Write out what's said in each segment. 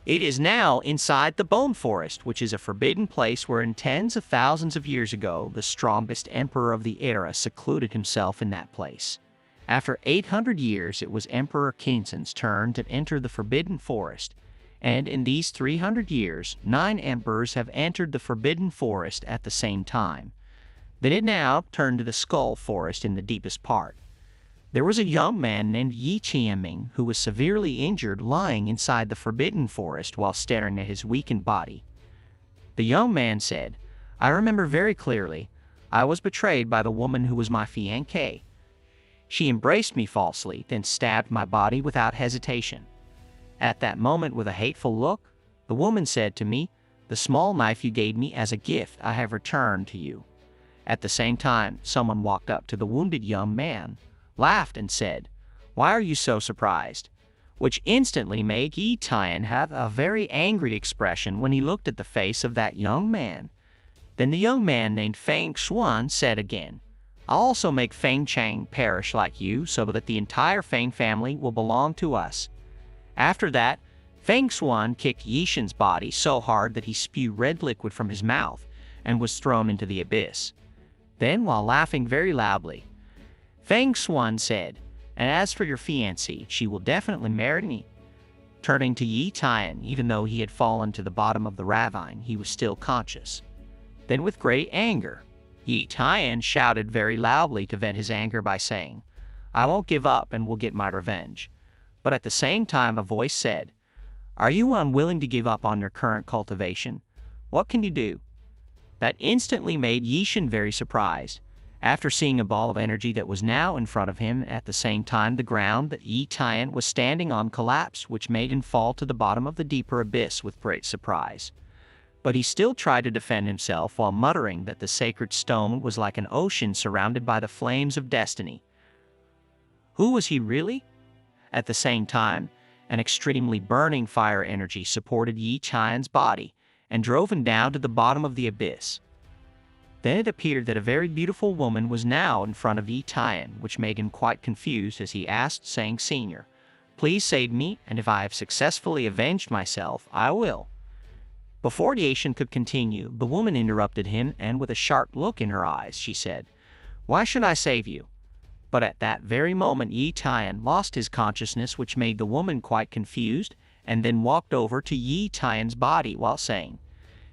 It is now inside the Bone Forest, which is a forbidden place wherein tens of thousands of years ago the strongest emperor of the era secluded himself in that place. After 800 years, it was Emperor Kingsen's turn to enter the Forbidden Forest, and in these 300 years, 9 emperors have entered the Forbidden Forest at the same time. Then it now turned to the Skull Forest in the deepest part. There was a young man named Yi Qianming who was severely injured lying inside the Forbidden Forest while staring at his weakened body. The young man said, "I remember very clearly. I was betrayed by the woman who was my fiancée. She embraced me falsely, then stabbed my body without hesitation. At that moment, with a hateful look, the woman said to me, 'The small knife you gave me as a gift I have returned to you.' At the same time, someone walked up to the wounded young man, laughed and said, 'Why are you so surprised?' Which instantly made Yi Tian have a very angry expression when he looked at the face of that young man. Then the young man named Feng Xuan said again, 'I'll also make Feng Chang perish like you so that the entire Feng family will belong to us.' After that, Feng Xuan kicked Yi Shen's body so hard that he spewed red liquid from his mouth and was thrown into the abyss. Then, while laughing very loudly, Feng Xuan said, 'And as for your fiancée, she will definitely marry me.' Turning to Yi Tian, even though he had fallen to the bottom of the ravine, he was still conscious. Then with great anger, Yi Tian shouted very loudly to vent his anger by saying, 'I won't give up and will get my revenge.' But at the same time a voice said, 'Are you unwilling to give up on your current cultivation? What can you do?' That instantly made Yi Shen very surprised. After seeing a ball of energy that was now in front of him, at the same time the ground that Yi Tian was standing on collapsed, which made him fall to the bottom of the deeper abyss with great surprise. But he still tried to defend himself while muttering that the sacred stone was like an ocean surrounded by the flames of destiny. Who was he really? At the same time, an extremely burning fire energy supported Yi Tian's body and drove him down to the bottom of the abyss. Then it appeared that a very beautiful woman was now in front of Yi Tian, which made him quite confused as he asked, saying, "Senior, please save me, and if I have successfully avenged myself, I will." Before Yi Shen could continue, the woman interrupted him, and with a sharp look in her eyes, she said, "Why should I save you?" But at that very moment Yi Tian lost his consciousness, which made the woman quite confused, and then walked over to Yi Tian's body while saying,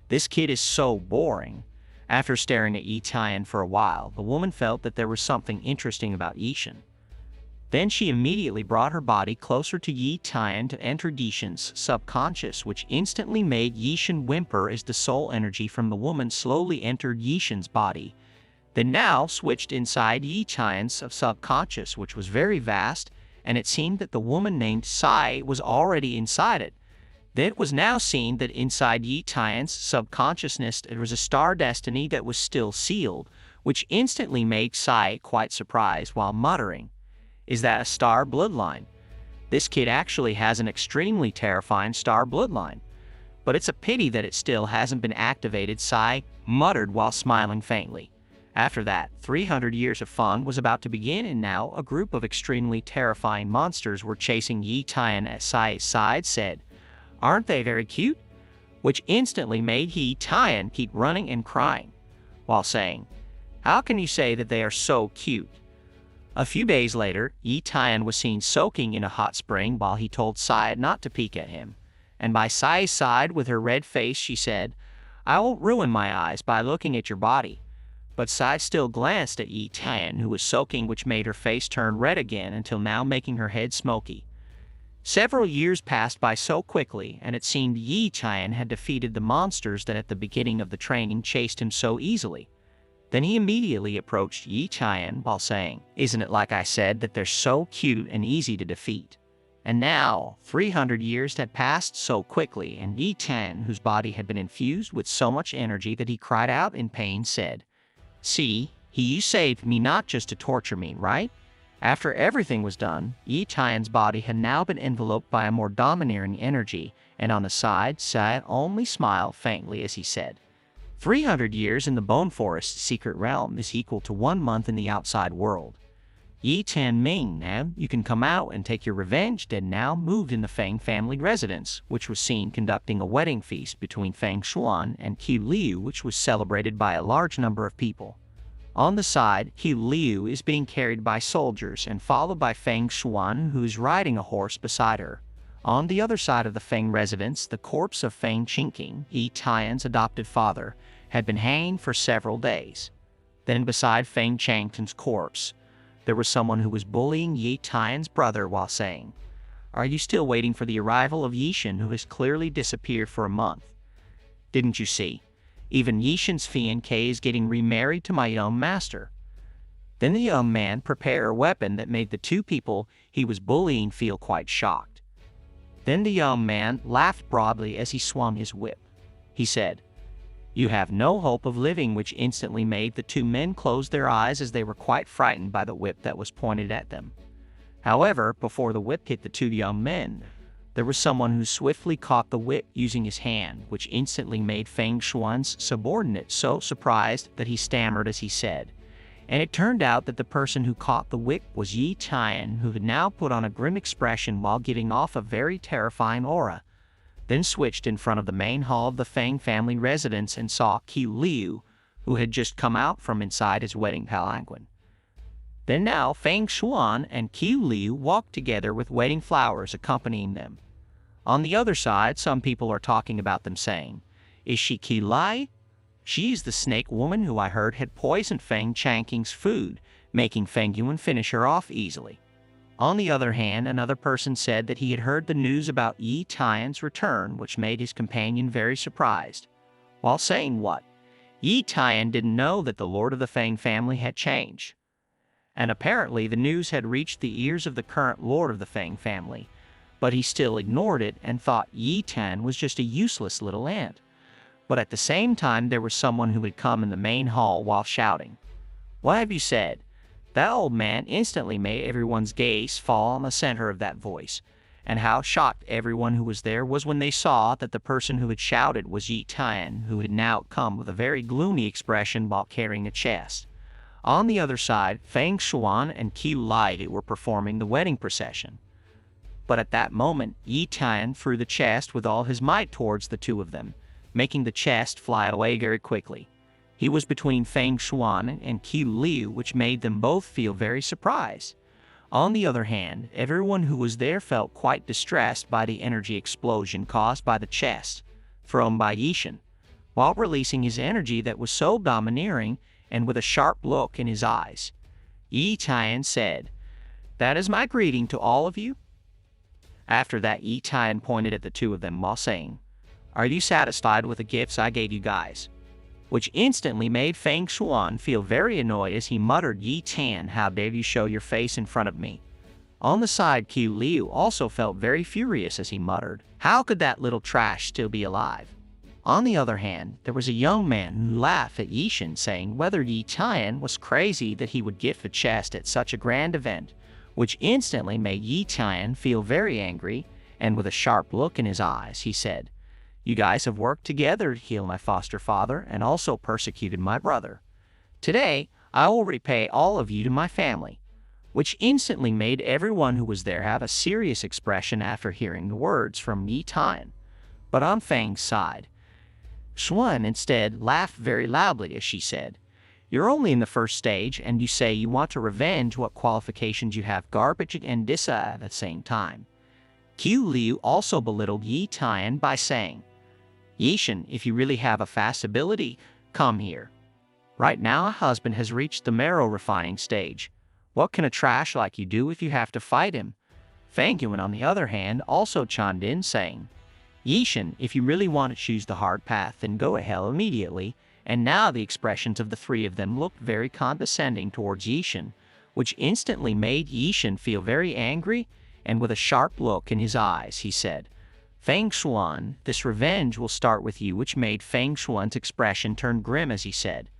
"This kid is so boring." After staring at Yi Tian for a while, the woman felt that there was something interesting about Yi Shen. Then she immediately brought her body closer to Yi Tian to enter Yi Shen's subconscious, which instantly made Yi Shen whimper as the soul energy from the woman slowly entered Yi Shen's body, then now switched inside Yi Tian's subconscious, which was very vast, and it seemed that the woman named Sai was already inside it. Then it was now seen that inside Yi Tian's subconsciousness there was a star destiny that was still sealed, which instantly made Sai quite surprised while muttering, "Is that a star bloodline? This kid actually has an extremely terrifying star bloodline. But it's a pity that it still hasn't been activated," Sai muttered while smiling faintly. After that, 300 years of fun was about to begin, and now a group of extremely terrifying monsters were chasing Yi Tian. At Sai's side said, "Aren't they very cute?" Which instantly made Yi Tian keep running and crying, while saying, "How can you say that they are so cute?" A few days later, Yi Tian was seen soaking in a hot spring while he told Sai not to peek at him. And by Sai's side with her red face she said, "I won't ruin my eyes by looking at your body." But Sai still glanced at Yi Tian, who was soaking, which made her face turn red again until now making her head smoky. Several years passed by so quickly, and it seemed Yi Tian had defeated the monsters that at the beginning of the training chased him so easily. Then he immediately approached Yi Tian while saying, "Isn't it like I said that they're so cute and easy to defeat?" And now, 300 years had passed so quickly, and Yi Tian, whose body had been infused with so much energy that he cried out in pain, said, "See, you saved me not just to torture me, right?" After everything was done, Yi Tian's body had now been enveloped by a more domineering energy, and on the side, Sai only smiled faintly as he said, 300 years in the Bone Forest's secret realm is equal to 1 month in the outside world. Yi Tan Ming, now you can come out and take your revenge. Then now moved in the Fang family residence, which was seen conducting a wedding feast between Fang Xuan and Qi Liu, which was celebrated by a large number of people. On the side, Qi Liu is being carried by soldiers and followed by Fang Xuan, who is riding a horse beside her. On the other side of the Fang residence, the corpse of Fang Qingqing, Yi Tian's adopted father, had been hanging for several days. Then beside Fang Changten's corpse, there was someone who was bullying Yi Tian's brother while saying, "Are you still waiting for the arrival of Yishan, who has clearly disappeared for a month? Didn't you see? Even Yishan's fiancé is getting remarried to my young master." Then the young man prepared a weapon that made the two people he was bullying feel quite shocked. Then the young man laughed broadly as he swung his whip. He said, "You have no hope of living," which instantly made the two men close their eyes as they were quite frightened by the whip that was pointed at them. However, before the whip hit the two young men, there was someone who swiftly caught the whip using his hand, which instantly made Fang Xuan's subordinate so surprised that he stammered as he said. And it turned out that the person who caught the whip was Yi Tian, who had now put on a grim expression while giving off a very terrifying aura, then switched in front of the main hall of the Fang family residence and saw Qi Liu, who had just come out from inside his wedding palanquin. Then now Fang Xuan and Qi Liu walked together with wedding flowers accompanying them. On the other side, some people are talking about them saying, "Is she Qi Lai? She's the snake woman who I heard had poisoned Fang Changqing's food, making Feng Yuan finish her off easily." On the other hand, another person said that he had heard the news about Yi Tian's return, which made his companion very surprised. While saying what? Yi Tian didn't know that the lord of the Fang family had changed. And apparently the news had reached the ears of the current lord of the Fang family, but he still ignored it and thought Yi Tian was just a useless little ant. But at the same time, there was someone who had come in the main hall while shouting, "What have you said?" That old man instantly made everyone's gaze fall on the center of that voice, and how shocked everyone who was there was when they saw that the person who had shouted was Yi Tian, who had now come with a very gloomy expression while carrying a chest. On the other side, Fang Xuan and Qi Lai were performing the wedding procession. But at that moment, Yi Tian threw the chest with all his might towards the two of them, making the chest fly away very quickly. He was between Fang Xuan and Qi Liu, which made them both feel very surprised. On the other hand, everyone who was there felt quite distressed by the energy explosion caused by the chest thrown by Yishan, while releasing his energy that was so domineering and with a sharp look in his eyes. Yi Tian said, "That is my greeting to all of you." After that, Yi Tian pointed at the two of them while saying, "Are you satisfied with the gifts I gave you guys?" Which instantly made Fang Xuan feel very annoyed as he muttered, "Yi Tian, how dare you show your face in front of me?" On the side, Qi Liu also felt very furious as he muttered, "How could that little trash still be alive?" On the other hand, there was a young man who laughed at Yishan, saying whether Yi Tian was crazy that he would gift a chest at such a grand event, which instantly made Yi Tian feel very angry, and with a sharp look in his eyes, he said, "You guys have worked together to kill my foster father and also persecuted my brother. Today, I will repay all of you to my family," which instantly made everyone who was there have a serious expression after hearing the words from Yi Tian. But on Fang's side, Xuan instead laughed very loudly as she said, "You're only in the first stage and you say you want to revenge. What qualifications you have? Garbage and dissa at the same time." Qi Liu also belittled Yi Tian by saying, "Yishan, if you really have a fast ability, come here. Right now a husband has reached the marrow refining stage. What can a trash like you do if you have to fight him?" Fang Yuan, on the other hand, also chimed in saying, "Yishan, if you really want to choose the hard path, then go ahead immediately." And now the expressions of the three of them looked very condescending towards Yishan, which instantly made Yishan feel very angry, and with a sharp look in his eyes, he said, "Fang Xuan, this revenge will start with you," which made Fang Xuan's expression turn grim as he said,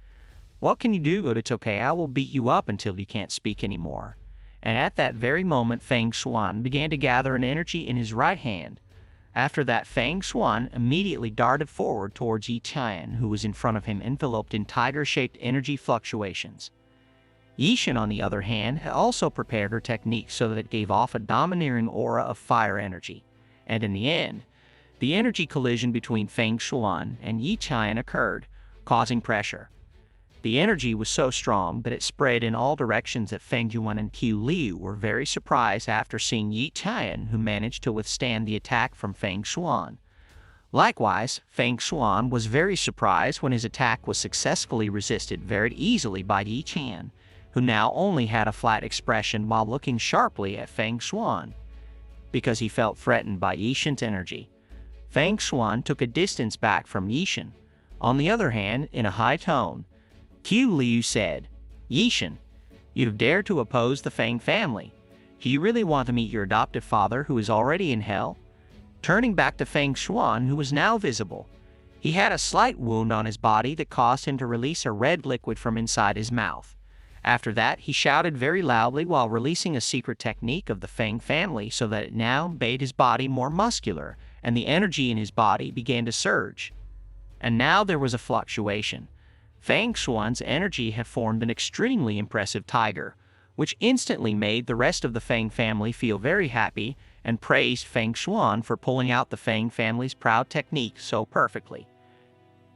"What can you do? But it's okay, I will beat you up until you can't speak anymore." And at that very moment, Fang Xuan began to gather an energy in his right hand. After that, Fang Xuan immediately darted forward towards Yi Tian, who was in front of him, enveloped in tiger-shaped energy fluctuations. Yishan, on the other hand, had also prepared her technique so that it gave off a domineering aura of fire energy. And in the end, the energy collision between Feng Shuan and Yi Qian occurred, causing pressure. The energy was so strong that it spread in all directions that Feng Yuan and Qiu Liu were very surprised after seeing Yi Qian, who managed to withstand the attack from Feng Shuan. Likewise, Feng Shuan was very surprised when his attack was successfully resisted very easily by Yi Qian, who now only had a flat expression while looking sharply at Feng Shuan. Because he felt threatened by Yishan's energy, Feng Shuan took a distance back from Yishan. On the other hand, in a high tone, Qiu Liu said, "Yishan, you have dared to oppose the Feng family. Do you really want to meet your adoptive father who is already in hell?" Turning back to Feng Shuan, who was now visible, he had a slight wound on his body that caused him to release a red liquid from inside his mouth. After that, he shouted very loudly while releasing a secret technique of the Feng family so that it now made his body more muscular, and the energy in his body began to surge. And now there was a fluctuation. Feng Shuan's energy had formed an extremely impressive tiger, which instantly made the rest of the Feng family feel very happy and praised Feng Shuan for pulling out the Feng family's proud technique so perfectly.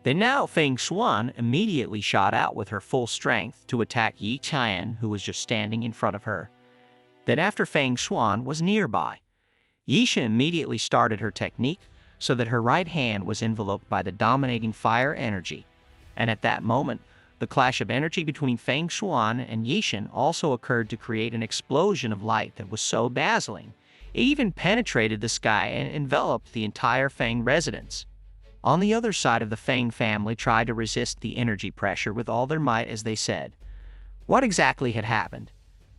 Then now Feng Shuan immediately shot out with her full strength to attack Yi Qian, who was just standing in front of her. Then after Feng Shuan was nearby, Yishan immediately started her technique so that her right hand was enveloped by the dominating fire energy. And at that moment, the clash of energy between Feng Shuan and Yishan also occurred to create an explosion of light that was so dazzling, it even penetrated the sky and enveloped the entire Feng residence. On the other side of the Feng family tried to resist the energy pressure with all their might as they said. What exactly had happened?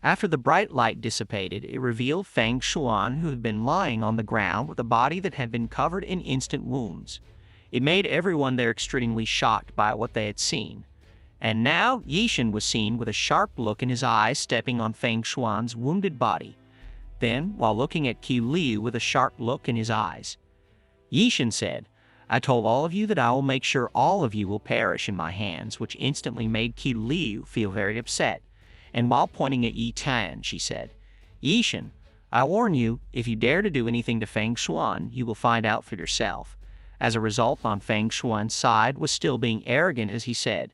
After the bright light dissipated, it revealed Feng Shuan, who had been lying on the ground with a body that had been covered in instant wounds. It made everyone there extremely shocked by what they had seen. And now Yishan was seen with a sharp look in his eyes stepping on Feng Shuan's wounded body. Then, while looking at Qiu Liu with a sharp look in his eyes, Yishan said, "I told all of you that I will make sure all of you will perish in my hands," which instantly made Qiu Liu feel very upset. And while pointing at Yi Qian, she said, "Yishan, I warn you, if you dare to do anything to Feng Shuan, you will find out for yourself." As a result, on Feng Shuan's side was still being arrogant as he said,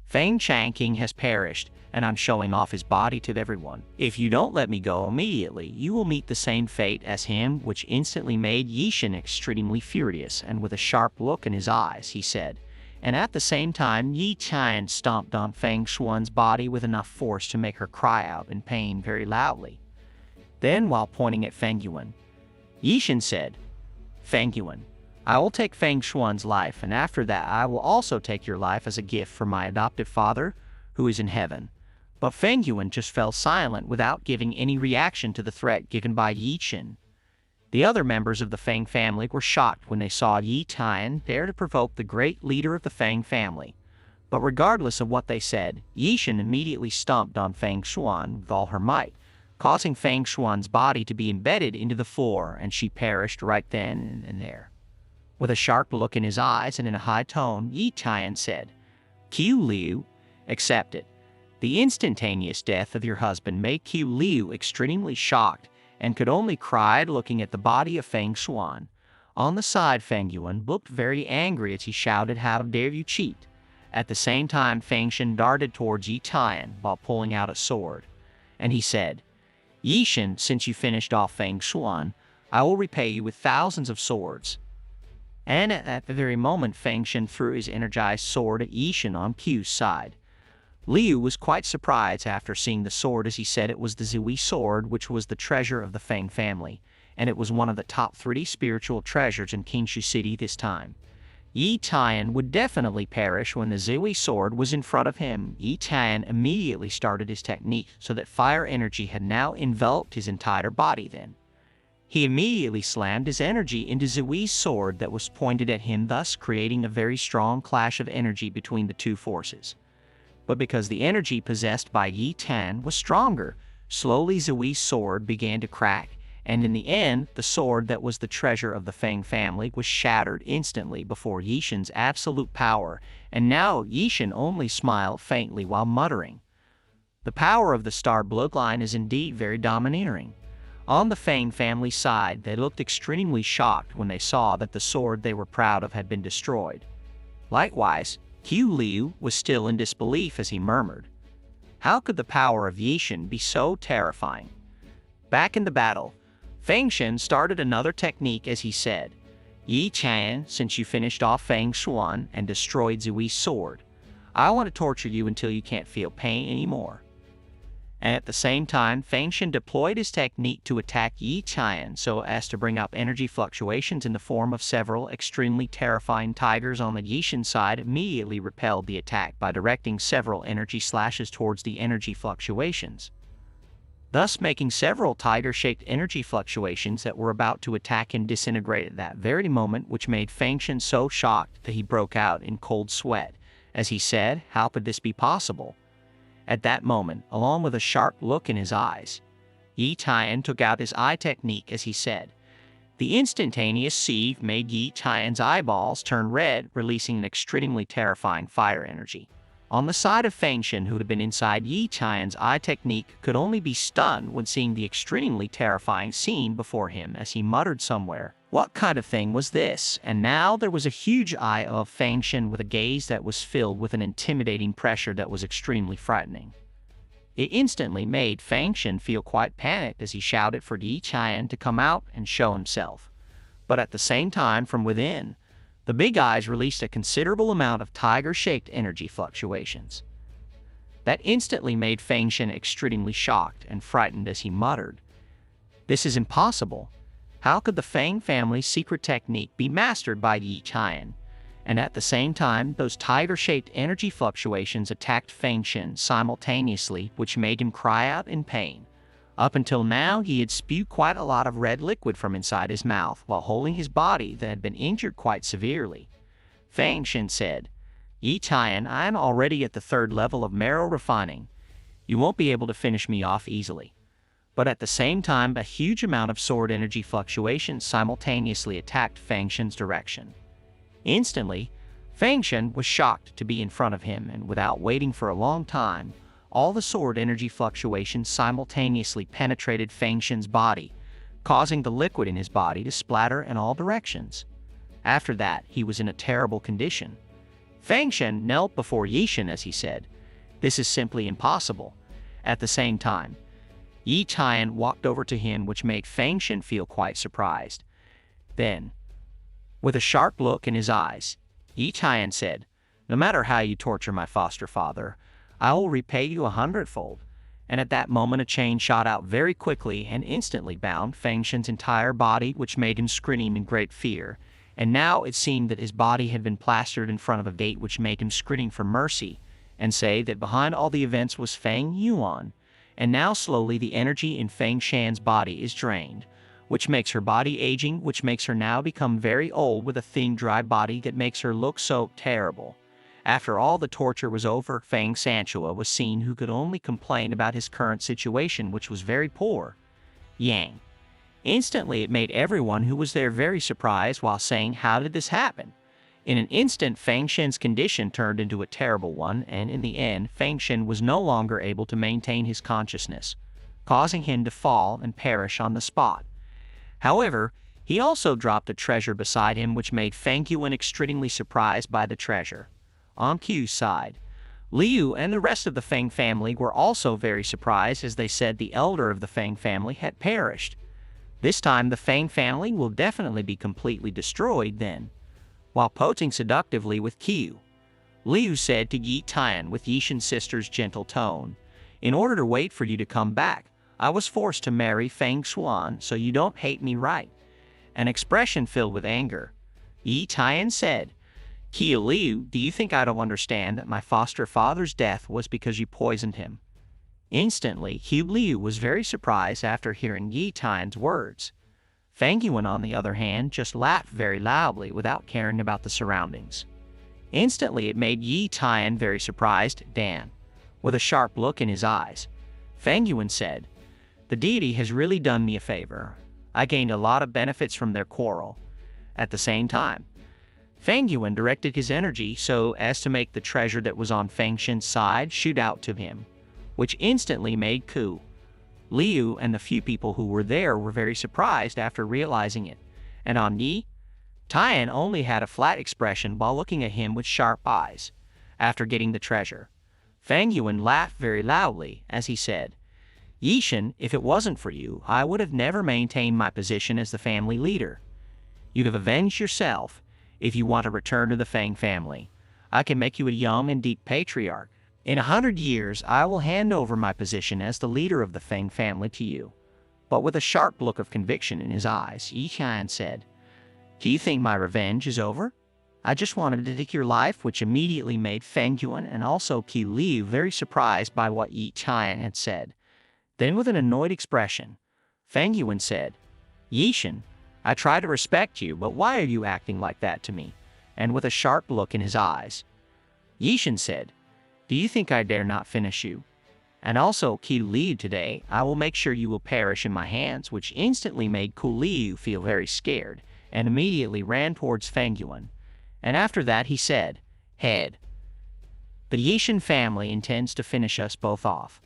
"Feng Changqing has perished, and I'm showing off his body to everyone. If you don't let me go immediately, you will meet the same fate as him," which instantly made Yishan extremely furious, and with a sharp look in his eyes, he said, and at the same time Yi Qian stomped on Feng Shuan's body with enough force to make her cry out in pain very loudly. Then, while pointing at Feng Yuan, Yishan said, "Feng Yuan, I will take Feng Shuan's life, and after that I will also take your life as a gift from my adoptive father, who is in heaven." But Feng Yuan just fell silent without giving any reaction to the threat given by Yishan. The other members of the Feng family were shocked when they saw Yi Qian dare to provoke the great leader of the Feng family. But regardless of what they said, Yishan immediately stomped on Feng Shuan with all her might, causing Feng Shuan's body to be embedded into the floor, and she perished right then and there. With a sharp look in his eyes and in a high tone, Yi Qian said, "Qiu Liu, accept it." The instantaneous death of your husband made Qiu Liu extremely shocked and could only cry looking at the body of Feng Shuan. On the side, Feng Yuan looked very angry as he shouted, "How dare you cheat?" At the same time, Feng Shen darted towards Yi Qian while pulling out a sword, and he said, "Yishan, since you finished off Feng Shuan, I will repay you with thousands of swords." And at the very moment, Feng Shen threw his energized sword at Yishan on Qiu's side. Liu was quite surprised after seeing the sword, as he said it was the Zui sword, which was the treasure of the Feng family, and it was one of the top 3 spiritual treasures in Qingshu City this time. Yi Qian would definitely perish when the Zui sword was in front of him. Yi Qian immediately started his technique so that fire energy had now enveloped his entire body then. He immediately slammed his energy into Zui's sword that was pointed at him, thus creating a very strong clash of energy between the two forces. But because the energy possessed by Yi Qian was stronger, slowly Zui's sword began to crack, and in the end, the sword that was the treasure of the Feng family was shattered instantly before Yishan's absolute power, and now Yishan only smiled faintly while muttering, The power of the star bloodline is indeed very domineering. On the Fang family side, they looked extremely shocked when they saw that the sword they were proud of had been destroyed. Likewise, Qiu Liu was still in disbelief as he murmured, "How could the power of Yixin be so terrifying?" Back in the battle, Fang Shen started another technique as he said, "Yi Chan, since you finished off Fang Xuan and destroyed Zui's sword, I want to torture you until you can't feel pain anymore." And at the same time, Fang Shen deployed his technique to attack Yi Qian so as to bring up energy fluctuations in the form of several extremely terrifying tigers on the Yixin side immediately repelled the attack by directing several energy slashes towards the energy fluctuations, thus making several tiger-shaped energy fluctuations that were about to attack him disintegrate at that very moment, which made Fang Shen so shocked that he broke out in cold sweat, as he said, "How could this be possible?" At that moment, along with a sharp look in his eyes, Yi Tian took out his eye technique as he said. The instantaneous sieve made Yi Tian's eyeballs turn red, releasing an extremely terrifying fire energy. On the side of Fang Shen, who had been inside Yi Tian's eye technique, could only be stunned when seeing the extremely terrifying scene before him as he muttered somewhere, "What kind of thing was this?" And now there was a huge eye of Fang Shen with a gaze that was filled with an intimidating pressure that was extremely frightening. It instantly made Fang Shen feel quite panicked as he shouted for Yi Tian to come out and show himself. But at the same time, from within, the big eyes released a considerable amount of tiger-shaped energy fluctuations. That instantly made Fang Shen extremely shocked and frightened as he muttered, "This is impossible. How could the Fang family's secret technique be mastered by Yi Tian?" And at the same time, those tiger-shaped energy fluctuations attacked Fang Shen simultaneously, which made him cry out in pain. Up until now, he had spewed quite a lot of red liquid from inside his mouth while holding his body that had been injured quite severely. Fang Shen said, "Yi Tian, I am already at the 3rd level of marrow refining. You won't be able to finish me off easily." But at the same time, a huge amount of sword energy fluctuations simultaneously attacked Fang Shen's direction. Instantly, Fang Shen was shocked to be in front of him, and without waiting for a long time, all the sword energy fluctuations simultaneously penetrated Fang Shen's body, causing the liquid in his body to splatter in all directions. After that, he was in a terrible condition. Fang Shen knelt before Yixin as he said, "This is simply impossible." At the same time, Yi Tian walked over to him, which made Fang Shen feel quite surprised. Then, with a sharp look in his eyes, Yi Tian said, "No matter how you torture my foster father, I will repay you 100-fold." And at that moment a chain shot out very quickly and instantly bound Fang Shen's entire body, which made him scream in great fear. And now it seemed that his body had been plastered in front of a gate, which made him scream for mercy and say that behind all the events was Fang Yuan. And now slowly the energy in Fang Shen's body is drained, which makes her body aging, which makes her now become very old with a thin, dry body that makes her look so terrible. After all the torture was over, Fang Sanchua was seen, who could only complain about his current situation, which was very poor. Yang. Instantly it made everyone who was there very surprised while saying, "How did this happen?" In an instant, Fang Shen's condition turned into a terrible one, and in the end, Fang Shen was no longer able to maintain his consciousness, causing him to fall and perish on the spot. However, he also dropped a treasure beside him, which made Fang Yuan extremely surprised by the treasure. On Q's side, Liu and the rest of the Fang family were also very surprised, as they said the elder of the Fang family had perished. This time the Fang family will definitely be completely destroyed then. While posing seductively with Q, Liu said to Yi Tian with Yixin's sister's gentle tone, "In order to wait for you to come back, I was forced to marry Fang Xuan, so you don't hate me, right?" An expression filled with anger, Yi Tian said, "Qiu Liu, do you think I don't understand that my foster father's death was because you poisoned him?" Instantly, Qiu Liu was very surprised after hearing Yi Tian's words. Fang Yuan, on the other hand, just laughed very loudly without caring about the surroundings. Instantly, it made Yi Tian very surprised. "Dan," with a sharp look in his eyes, Fang Yuan said, "The deity has really done me a favor. I gained a lot of benefits from their quarrel." At the same time, Fang Yuan directed his energy so as to make the treasure that was on Fang Shen's side shoot out to him, which instantly made Ku Liu and the few people who were there were very surprised after realizing it. And on Yi Tian only had a flat expression while looking at him with sharp eyes. After getting the treasure, Fang Yuan laughed very loudly as he said, "Yishan, if it wasn't for you, I would have never maintained my position as the family leader. You have avenged yourself. If you want to return to the Fang family, I can make you a young and deep patriarch. In 100 years, I will hand over my position as the leader of the Fang family to you." But with a sharp look of conviction in his eyes, Yi Tian said, "Do you think my revenge is over? I just wanted to take your life," which immediately made Fang Yuan and also Qi Liu very surprised by what Yi Tian had said. Then with an annoyed expression, Fang Yuan said, "Yishan, I try to respect you, but why are you acting like that to me?" And with a sharp look in his eyes, Yishan said, "Do you think I dare not finish you? And also, Qi Liu, today, I will make sure you will perish in my hands," which instantly made Qi Liu feel very scared and immediately ran towards Fang Yuan. And after that he said, "Head, the Yishan family intends to finish us both off.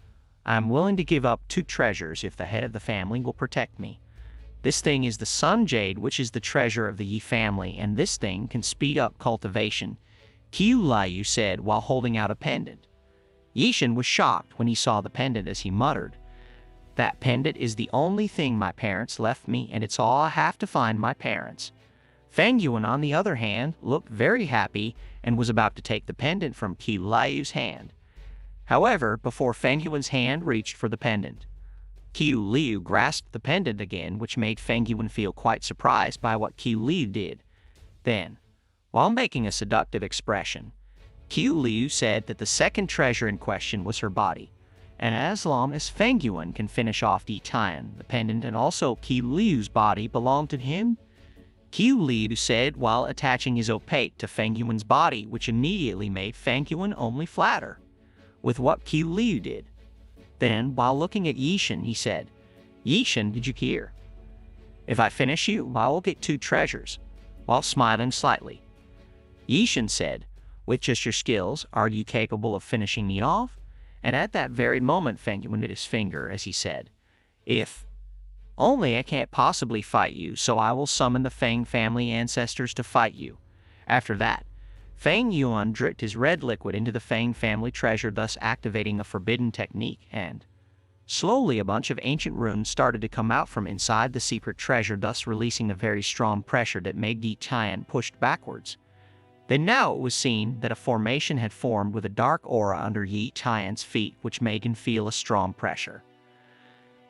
I am willing to give up 2 treasures if the head of the family will protect me. This thing is the Sun Jade, which is the treasure of the Yi family, and this thing can speed up cultivation," Qiu Liu said while holding out a pendant. Yishan was shocked when he saw the pendant as he muttered, "That pendant is the only thing my parents left me, and it's all I have to find my parents." Fang Yuan, on the other hand, looked very happy and was about to take the pendant from Qi Liu's hand. However, before Fang Yuan's hand reached for the pendant, Qi Liu grasped the pendant again, which made Fang Yuan feel quite surprised by what Qi Liu did. Then, while making a seductive expression, Qi Liu said that the second treasure in question was her body, and as long as Fang Yuan can finish off Yi Tian, the pendant and also Qi Liu's body belonged to him. Qi Liu said while attaching his opaque to Fang Yuan's body, which immediately made Fang Yuan only flatter with what Qi Liu did. Then, while looking at Yishan, he said, "Yishan, did you hear? If I finish you, I will get 2 treasures," while smiling slightly. Yishan said, "With just your skills, are you capable of finishing me off?" And at that very moment, Fang Yuan hit his finger as he said, "If only I can't possibly fight you, so I will summon the Fang family ancestors to fight you." After that, Fang Yuan dripped his red liquid into the Fang family treasure, thus activating a forbidden technique, and slowly a bunch of ancient runes started to come out from inside the secret treasure, thus releasing a very strong pressure that made Yi Tian pushed backwards. Then now it was seen that a formation had formed with a dark aura under Yi Tian's feet, which made him feel a strong pressure.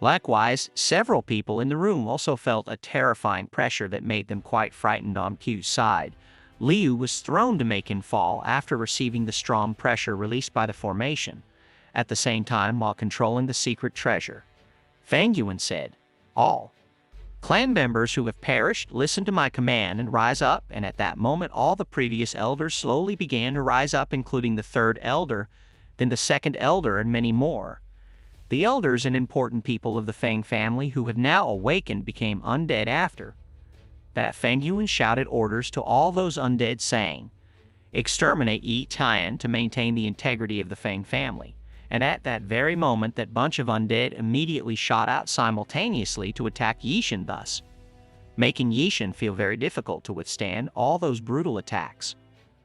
Likewise, several people in the room also felt a terrifying pressure that made them quite frightened. On Q's side, Liu was thrown to make him fall after receiving the strong pressure released by the formation. At the same time, while controlling the secret treasure, Fang Yuan said, "All clan members who have perished, listen to my command and rise up." And at that moment, all the previous elders slowly began to rise up, including the 3rd elder, then the 2nd elder, and many more. The elders and important people of the Fang family who had now awakened became undead after that. Fang Yuan shouted orders to all those undead, saying, "Exterminate Yi Tian to maintain the integrity of the Fang family." And at that very moment, that bunch of undead immediately shot out simultaneously to attack Yishan, thus making Yishan feel very difficult to withstand all those brutal attacks,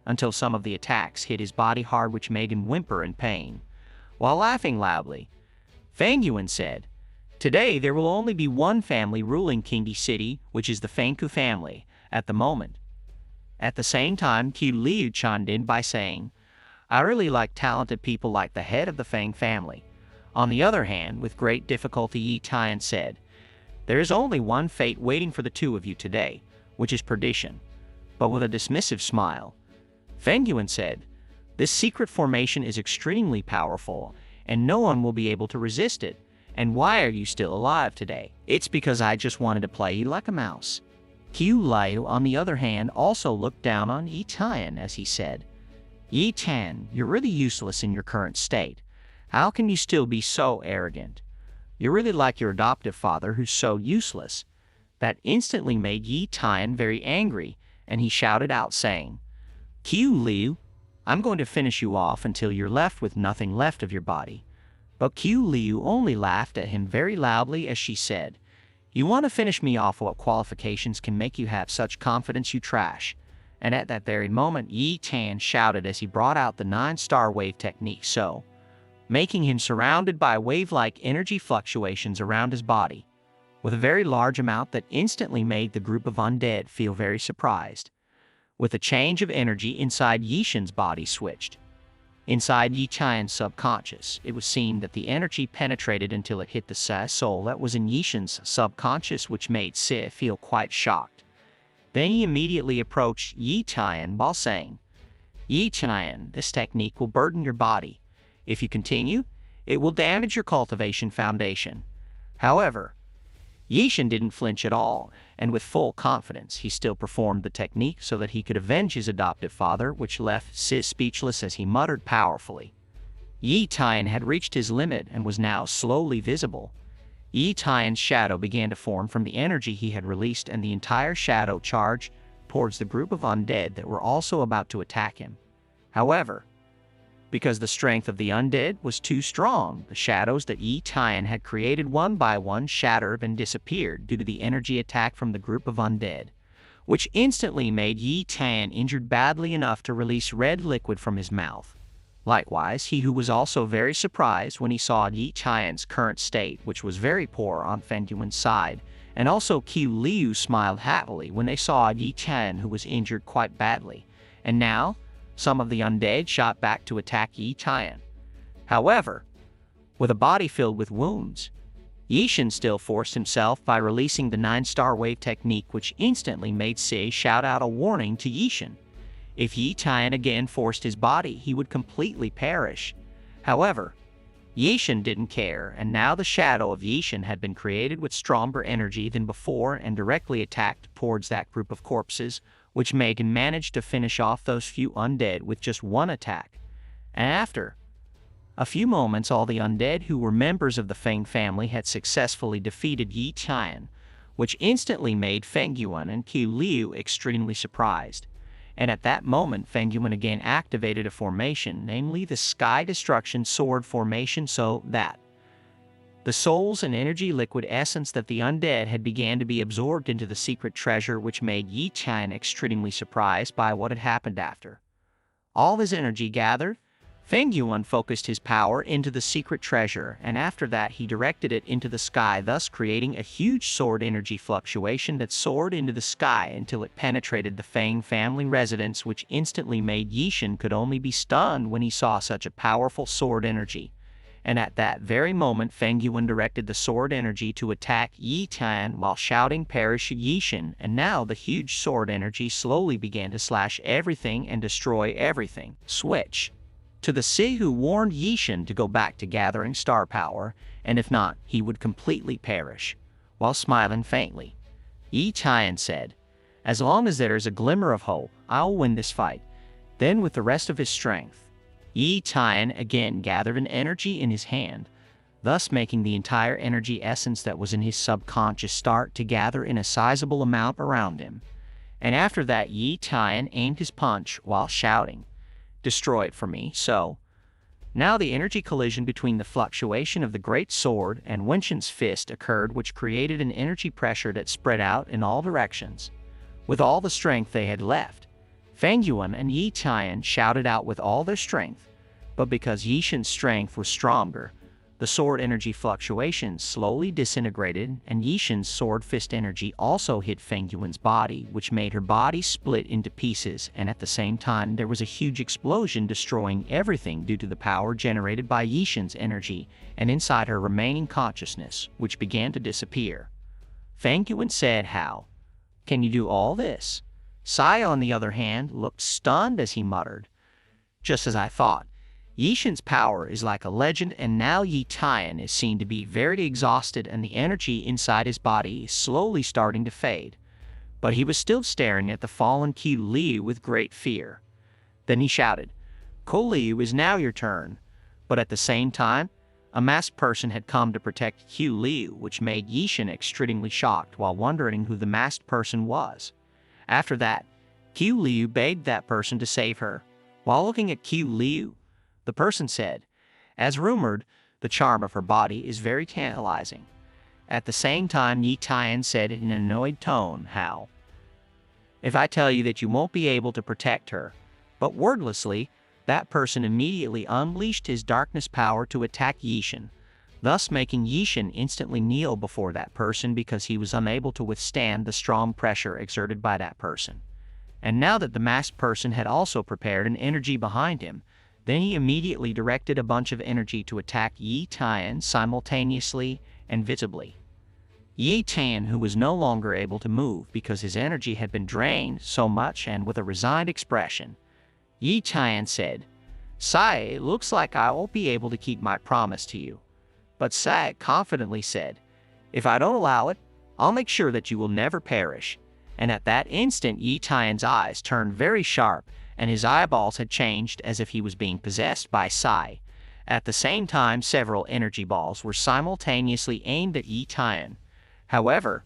until some of the attacks hit his body hard, which made him whimper in pain. While laughing loudly, Fang Yuan said, "Today there will only be one family ruling Qingdi City, which is the Fangku family, at the moment." At the same time, Qi Liu chimed in by saying, "I really like talented people like the head of the Fang family." On the other hand, with great difficulty, Yi Tian said, "There is only one fate waiting for the 2 of you today, which is perdition." But with a dismissive smile, Fang Yuan said, "This secret formation is extremely powerful, and no one will be able to resist it. And why are you still alive today?" "It's because I just wanted to play you like a mouse." Qiu Liu, on the other hand, also looked down on Yi Tian as he said, "Yi Tian, you're really useless in your current state. How can you still be so arrogant? You're really like your adoptive father, who's so useless." That instantly made Yi Tian very angry, and he shouted out saying, "Qiu Liu, I'm going to finish you off until you're left with nothing left of your body." But Qiu Liu only laughed at him very loudly as she said, "You want to finish me off? What qualifications can make you have such confidence, you trash?" And at that very moment, Yi Tan shouted as he brought out the 9-star wave technique, so making him surrounded by wave-like energy fluctuations around his body, with a very large amount that instantly made the group of undead feel very surprised. With a change of energy inside Yishin's body switched. Inside Yi Tian's subconscious, it was seen that the energy penetrated until it hit the soul that was in Yishin's subconscious, which made Si feel quite shocked. Then he immediately approached Yi Tian while saying, "Yi Tian, this technique will burden your body. If you continue, it will damage your cultivation foundation." However, Yishin didn't flinch at all, and with full confidence he still performed the technique so that he could avenge his adoptive father, which left Si speechless as he muttered powerfully. Yi Tian had reached his limit and was now slowly visible. Yi Tian's shadow began to form from the energy he had released, and the entire shadow charged towards the group of undead that were also about to attack him. However, because the strength of the undead was too strong, the shadows that Yi Tian had created one by one shattered and disappeared due to the energy attack from the group of undead, which instantly made Yi Tian injured badly enough to release red liquid from his mouth. Likewise, he who was also very surprised when he saw Yi Tian's current state, which was very poor on Feng Yuan's side, and also Qiu Liu smiled happily when they saw Yi Tian, who was injured quite badly, and now some of the undead shot back to attack Yi Tian. However, with a body filled with wounds, Yishin still forced himself by releasing the 9-star wave technique, which instantly made Si shout out a warning to Yishin. If Yi Tian again forced his body, he would completely perish. However, Yishin didn't care, and now the shadow of Yishin had been created with stronger energy than before and directly attacked towards that group of corpses, which made him manage to finish off those few undead with just one attack. And after a few moments, all the undead who were members of the Feng family had successfully defeated Yi Tian, which instantly made Feng Yuan and Qiu Liu extremely surprised. And at that moment, Feng Yuan again activated a formation, namely the Sky Destruction Sword formation, so that the souls and energy liquid essence that the undead had began to be absorbed into the secret treasure, which made Yi Tian extremely surprised by what had happened after all his energy gathered. Feng Yuan focused his power into the secret treasure, and after that he directed it into the sky, thus creating a huge sword energy fluctuation that soared into the sky until it penetrated the Feng family residence, which instantly made Yishin could only be stunned when he saw such a powerful sword energy. And at that very moment, Feng Yuan directed the sword energy to attack Yi Tian while shouting, "Perish Yishin!" And now the huge sword energy slowly began to slash everything and destroy everything. Switch to the Si, who warned Yishin to go back to gathering star power, and if not, he would completely perish. While smiling faintly, Yi Tian said, "As long as there is a glimmer of hope, I'll win this fight." Then with the rest of his strength, Yi Tian again gathered an energy in his hand, thus making the entire energy essence that was in his subconscious start to gather in a sizable amount around him. And after that, Yi Tian aimed his punch while shouting, "Destroy it for me." So now the energy collision between the fluctuation of the great sword and Wenshin's fist occurred, which created an energy pressure that spread out in all directions. With all the strength they had left, Feng Yuan and Yi Tian shouted out with all their strength, but because Yishin's strength was stronger, the sword energy fluctuations slowly disintegrated, and Yishin's sword fist energy also hit Feng Yuan's body, which made her body split into pieces, and at the same time there was a huge explosion destroying everything due to the power generated by Yishin's energy, and inside her remaining consciousness, which began to disappear. Feng Yuan said, "How can you do all this?" Sai, on the other hand, looked stunned as he muttered, "Just as I thought. Yishin's power is like a legend, and now Yi Tian is seen to be very exhausted and the energy inside his body is slowly starting to fade." But he was still staring at the fallen Qiu Liu with great fear. Then he shouted, "Qiu Liu, is now your turn." But at the same time, a masked person had come to protect Qiu Liu, which made Yishin extremely shocked while wondering who the masked person was. After that, Qiu Liu begged that person to save her. While looking at Qiu Liu, the person said, "As rumored, The charm of her body is very tantalizing. At the same time, Yi Tian said in an annoyed tone, "How? If I tell you that you won't be able to protect her?" But wordlessly, that person immediately unleashed his darkness power to attack Yishan, thus making Yishan instantly kneel before that person because he was unable to withstand the strong pressure exerted by that person. And now that the masked person had also prepared an energy behind him, then he immediately directed a bunch of energy to attack Yi Tian simultaneously and visibly. Yi Tian, who was no longer able to move because his energy had been drained so much, and with a resigned expression, Yi Tian said, "Sai, it looks like I won't be able to keep my promise to you." But Sai confidently said, "If I don't allow it, I'll make sure that you will never perish." And at that instant, Yi Tian's eyes turned very sharp, and his eyeballs had changed as if he was being possessed by Sai. At the same time, several energy balls were simultaneously aimed at Yi Tian. However,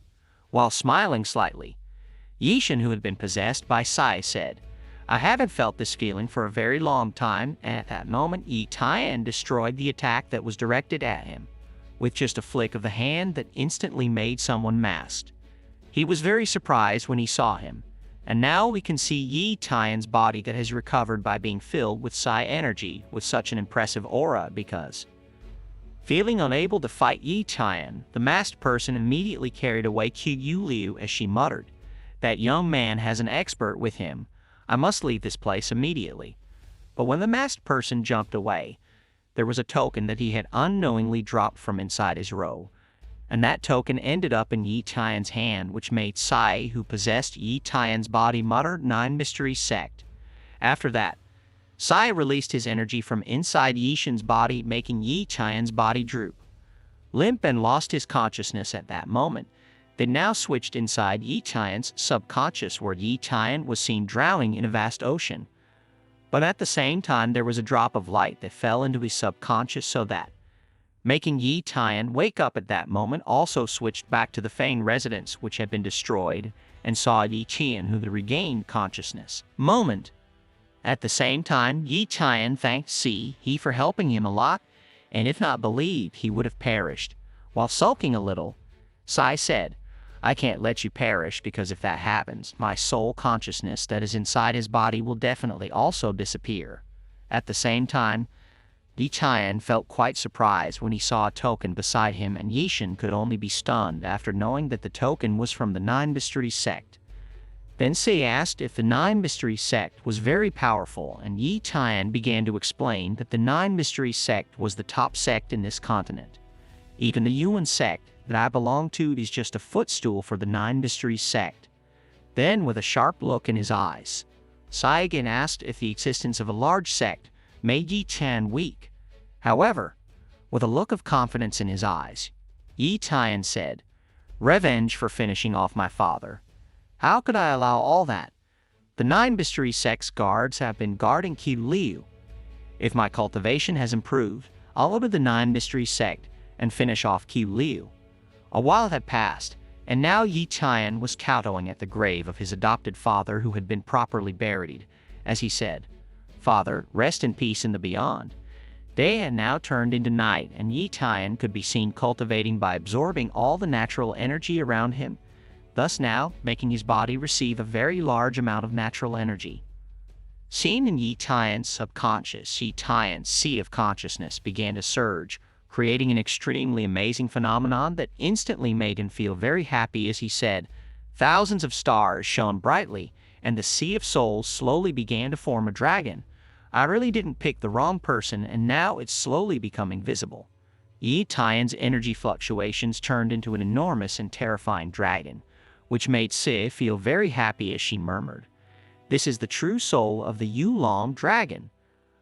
while smiling slightly, Yishan, who had been possessed by Sai, said, "I haven't felt this feeling for a very long time," and at that moment Yi Tian destroyed the attack that was directed at him, with just a flick of the hand that instantly made someone masked. He was very surprised when he saw him, and now we can see Yi Tian's body that has recovered by being filled with Sai energy with such an impressive aura because, feeling unable to fight Yi Tian, the masked person immediately carried away Qiu Liu as she muttered, "That young man has an expert with him. I must leave this place immediately." But when the masked person jumped away, there was a token that he had unknowingly dropped from inside his robe, and that token ended up in Yi Tian's hand, which made Sai, who possessed Yi Tian's body, mutter, "Nine Mysteries Sect." After that, Sai released his energy from inside Yishan's body, making Yi Tian's body droop, limp, and lost his consciousness at that moment. They now switched inside Yi Tian's subconscious, where Yi Tian was seen drowning in a vast ocean. But at the same time, there was a drop of light that fell into his subconscious, so that, making Yi Tian wake up at that moment, also switched back to the Fang residence, which had been destroyed, and saw Yi Tian, who had regained consciousness. At the same time, Yi Tian thanked he for helping him a lot, and if not believed, he would have perished. While sulking a little, Sai said, "I can't let you perish, because if that happens, my soul consciousness that is inside his body will definitely also disappear." At the same time, Yi Tian felt quite surprised when he saw a token beside him, and Yishan could only be stunned after knowing that the token was from the Nine Mysteries Sect. Then Sai asked if the Nine Mysteries Sect was very powerful, and Yi Tian began to explain that the Nine Mysteries Sect was the top sect in this continent. Even the Yuan sect that I belong to is just a footstool for the Nine Mysteries Sect. Then, with a sharp look in his eyes, Sai again asked if the existence of a large sect made Yi Tian weak. However, with a look of confidence in his eyes, Yi Tian said, "Revenge for finishing off my father. How could I allow all that? The Nine Mystery Sect's guards have been guarding Qiu Liu. If my cultivation has improved, I'll go to the Nine Mystery Sect and finish off Qiu Liu." A while had passed, and now Yi Tian was kowtowing at the grave of his adopted father, who had been properly buried, as he said, "Father, rest in peace in the beyond." Day had now turned into night, and Yi Tian could be seen cultivating by absorbing all the natural energy around him, thus now making his body receive a very large amount of natural energy. Seen in Yi Tian's subconscious, Yi Tian's sea of consciousness began to surge, creating an extremely amazing phenomenon that instantly made him feel very happy, as he said, "Thousands of stars shone brightly, and the sea of souls slowly began to form a dragon. I really didn't pick the wrong person, and now it's slowly becoming visible." Yi Tian's energy fluctuations turned into an enormous and terrifying dragon, which made Si feel very happy as she murmured, "This is the true soul of the Yulong dragon.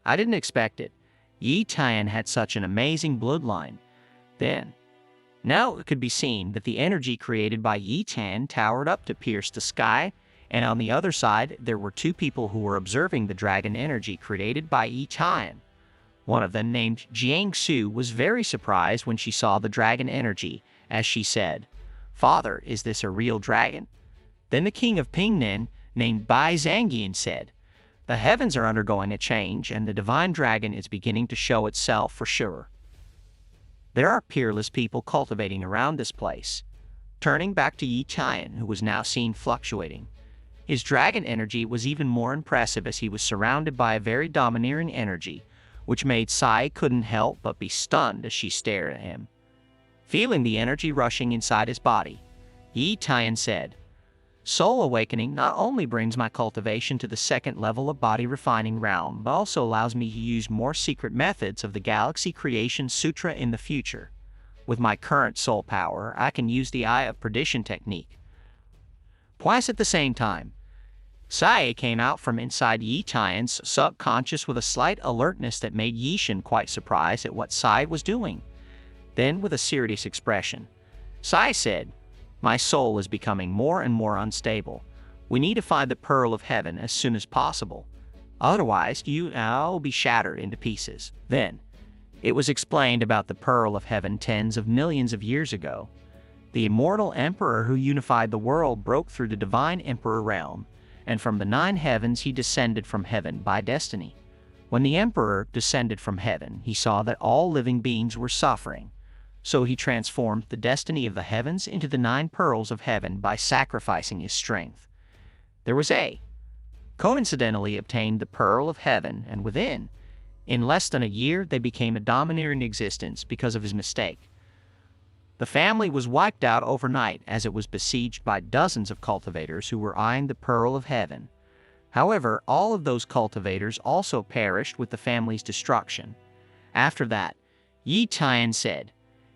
I didn't expect it. Yi Tian had such an amazing bloodline." Now it could be seen that the energy created by Yi Tian towered up to pierce the sky, and on the other side there were two people who were observing the dragon energy created by Yi Tian. One of them, named Jiangsu, was very surprised when she saw the dragon energy, as she said, "Father, is this a real dragon?" Then the king of Pingnan, named Bai Zhangyan, said, "The heavens are undergoing a change, and the divine dragon is beginning to show itself for sure." There are peerless people cultivating around this place. Turning back to Yi Tian, who was now seen fluctuating. His dragon energy was even more impressive as he was surrounded by a very domineering energy, which made Sai couldn't help but be stunned as she stared at him. Feeling the energy rushing inside his body, Yi Tian said, "Soul awakening not only brings my cultivation to the second level of body refining realm, but also allows me to use more secret methods of the Galaxy Creation Sutra in the future. With my current soul power, I can use the Eye of Perdition technique." Twice at the same time, Sai came out from inside Yi Tian's subconscious with a slight alertness that made Yishin quite surprised at what Sai was doing. Then, with a serious expression, Sai said, "My soul is becoming more and more unstable. We need to find the Pearl of Heaven as soon as possible. Otherwise, you and I will be shattered into pieces." Then, it was explained about the Pearl of Heaven tens of millions of years ago. The immortal emperor who unified the world broke through the divine emperor realm, and from the 9 heavens he descended from heaven by destiny. When the emperor descended from heaven, he saw that all living beings were suffering. So he transformed the destiny of the heavens into the 9 pearls of heaven by sacrificing his strength. There was coincidentally obtained the Pearl of Heaven, and in less than a year, they became a domineering existence because of his mistake. The family was wiped out overnight as it was besieged by dozens of cultivators who were eyeing the Pearl of Heaven. However, all of those cultivators also perished with the family's destruction. After that, Yi Tian said,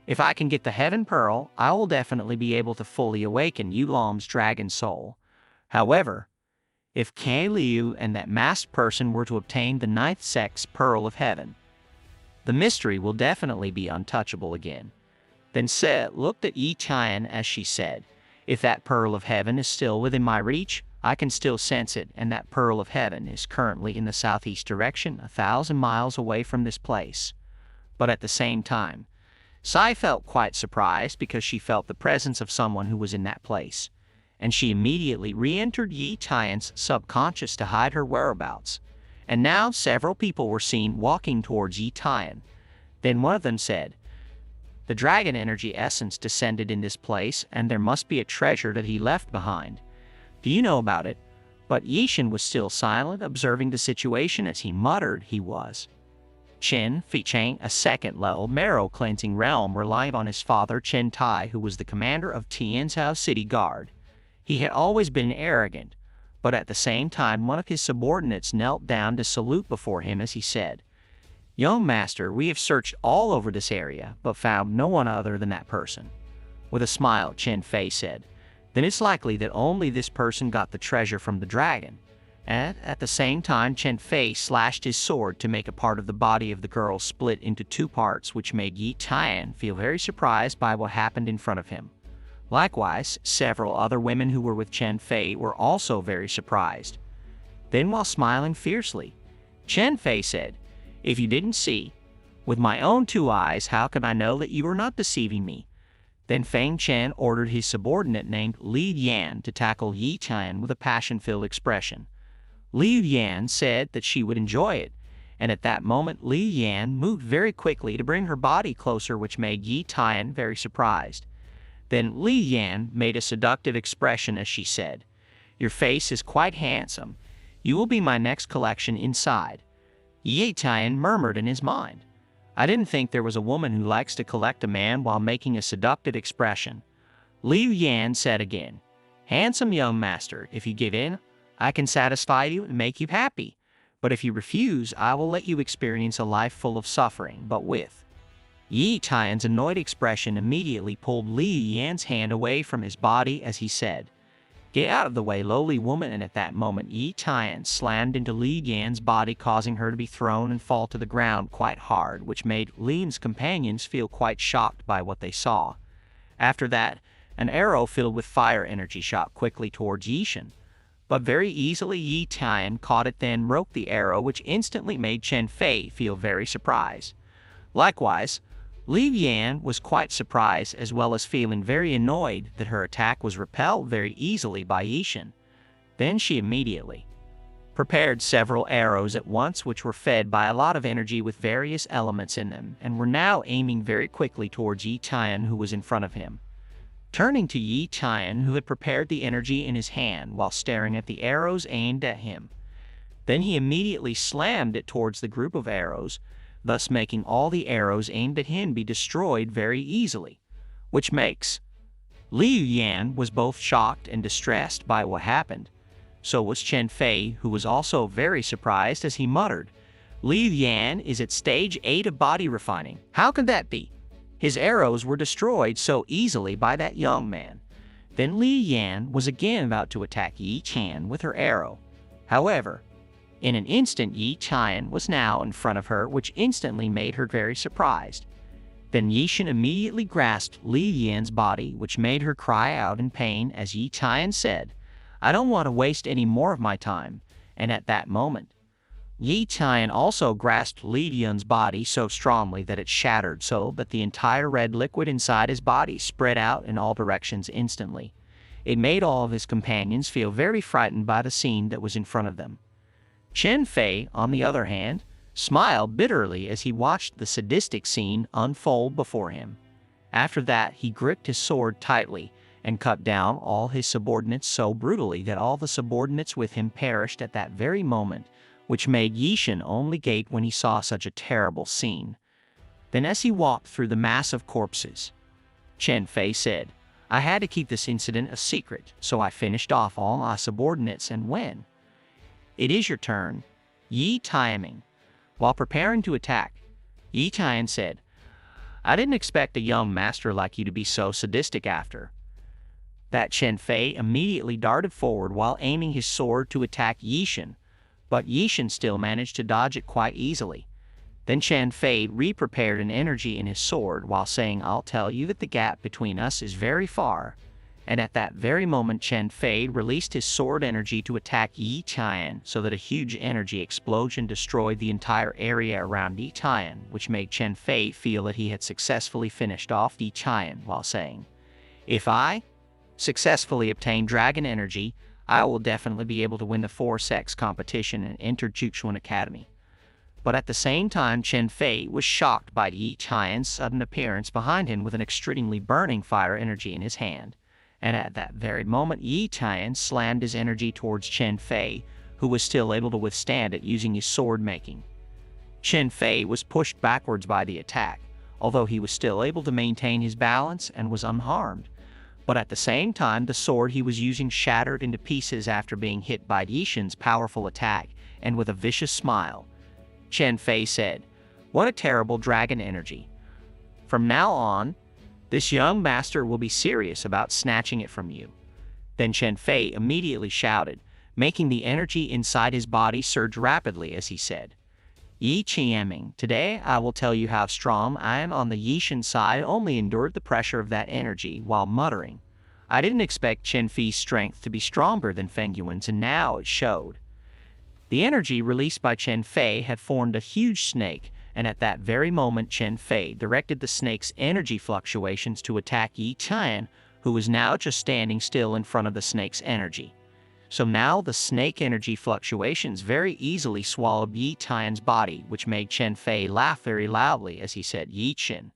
"If I can get the Heaven Pearl, I will definitely be able to fully awaken Yulam's dragon soul. However, if Kai Liu and that masked person were to obtain the 9th sex Pearl of Heaven, the mystery will definitely be untouchable again." Then Se looked at Yi Tian as she said, "If that Pearl of Heaven is still within my reach, I can still sense it, and that Pearl of Heaven is currently in the southeast direction, 1,000 miles away from this place." But at the same time, Sai felt quite surprised because she felt the presence of someone who was in that place, and she immediately re-entered Yi Tian's subconscious to hide her whereabouts. And now several people were seen walking towards Yi Tian. Then one of them said, "The dragon energy essence descended in this place, and there must be a treasure that he left behind. Do you know about it?" But Yishin was still silent, observing the situation as he muttered he was. Chen Fichang, a second-level marrow-cleansing realm, relied on his father Chen Tai, who was the commander of Tianzhou City Guard. He had always been arrogant, but at the same time one of his subordinates knelt down to salute before him as he said, "Young master, we have searched all over this area, but found no one other than that person." With a smile, Chen Fei said, "Then it's likely that only this person got the treasure from the dragon." And at the same time, Chen Fei slashed his sword to make a part of the body of the girl split into 2 parts, which made Yi Tian feel very surprised by what happened in front of him. Likewise, several other women who were with Chen Fei were also very surprised. Then, while smiling fiercely, Chen Fei said, "If you didn't see, with my own 2 eyes, how can I know that you are not deceiving me?" Then Feng Chen ordered his subordinate named Li Yan to tackle Yi Tian with a passion-filled expression. Li Yan said that she would enjoy it, and at that moment Li Yan moved very quickly to bring her body closer, which made Yi Tian very surprised. Then Li Yan made a seductive expression as she said, "Your face is quite handsome. You will be my next collection inside." Yi Tian murmured in his mind, "I didn't think there was a woman who likes to collect a man while making a seductive expression." Li Yan said again, "Handsome young master, if you give in, I can satisfy you and make you happy. But if you refuse, I will let you experience a life full of suffering, but with." Yi Tian's annoyed expression immediately pulled Li Yan's hand away from his body as he said, "Get out of the way, lowly woman," and at that moment Yi Tian slammed into Li Yan's body, causing her to be thrown and fall to the ground quite hard, which made Li's companions feel quite shocked by what they saw. After that, an arrow filled with fire energy shot quickly towards Yishin, but very easily Yi Tian caught it, then roped the arrow, which instantly made Chen Fei feel very surprised. Likewise, Li Yan was quite surprised, as well as feeling very annoyed that her attack was repelled very easily by Yishin. Then she immediately prepared several arrows at once which were fed by a lot of energy with various elements in them, and were now aiming very quickly towards Yi Tian, who was in front of him. Turning to Yi Tian, who had prepared the energy in his hand while staring at the arrows aimed at him. Then he immediately slammed it towards the group of arrows, thus making all the arrows aimed at him be destroyed very easily, which makes Liu Yan was both shocked and distressed by what happened. So was Chen Fei, who was also very surprised as he muttered, "Liu Yan is at stage 8 of body refining. How could that be? His arrows were destroyed so easily by that young man." Then Liu Yan was again about to attack Yi Tian with her arrow. However, in an instant Yi Tian was now in front of her, which instantly made her very surprised. Then Yishan immediately grasped Liu Yan's body, which made her cry out in pain as Yi Tian said, "I don't want to waste any more of my time." And at that moment, Yi Tian also grasped Liu Yan's body so strongly that it shattered, so that the entire red liquid inside his body spread out in all directions instantly. It made all of his companions feel very frightened by the scene that was in front of them. Chen Fei, on the other hand, smiled bitterly as he watched the sadistic scene unfold before him. After that, he gripped his sword tightly and cut down all his subordinates so brutally that all the subordinates with him perished at that very moment, which made Yishan only gape when he saw such a terrible scene. Then as he walked through the mass of corpses, Chen Fei said, "I had to keep this incident a secret, so I finished off all my subordinates, and when it is your turn, Yi Tian." While preparing to attack, Yi Tian said, "I didn't expect a young master like you to be so sadistic." After that, Chen Fei immediately darted forward while aiming his sword to attack Yishan, but Yishan still managed to dodge it quite easily. Then Chen Fei re-prepared an energy in his sword while saying, "I'll tell you that the gap between us is very far." And at that very moment, Chen Fei released his sword energy to attack Yi Tian, so that a huge energy explosion destroyed the entire area around Yi Tian, which made Chen Fei feel that he had successfully finished off Yi Tian while saying, "If I successfully obtain dragon energy, I will definitely be able to win the 4-sex competition and enter Juchuan Academy." But at the same time, Chen Fei was shocked by Yi Tian's sudden appearance behind him with an extremely burning fire energy in his hand. And at that very moment, Yi Tian slammed his energy towards Chen Fei, who was still able to withstand it using his sword making. Chen Fei was pushed backwards by the attack, although he was still able to maintain his balance and was unharmed. But at the same time, the sword he was using shattered into pieces after being hit by Yishan's powerful attack, and with a vicious smile, Chen Fei said, "What a terrible dragon energy. From now on, this young master will be serious about snatching it from you." Then Chen Fei immediately shouted, making the energy inside his body surge rapidly as he said, "Yi Qianming, today I will tell you how strong I am." On the Yishan side only endured the pressure of that energy while muttering, "I didn't expect Chen Fei's strength to be stronger than Feng Yuan's, and now it showed." The energy released by Chen Fei had formed a huge snake, and at that very moment Chen Fei directed the snake's energy fluctuations to attack Yi Tian, who was now just standing still in front of the snake's energy. So now the snake energy fluctuations very easily swallowed Yi Tian's body, which made Chen Fei laugh very loudly as he said, "Yi Chen,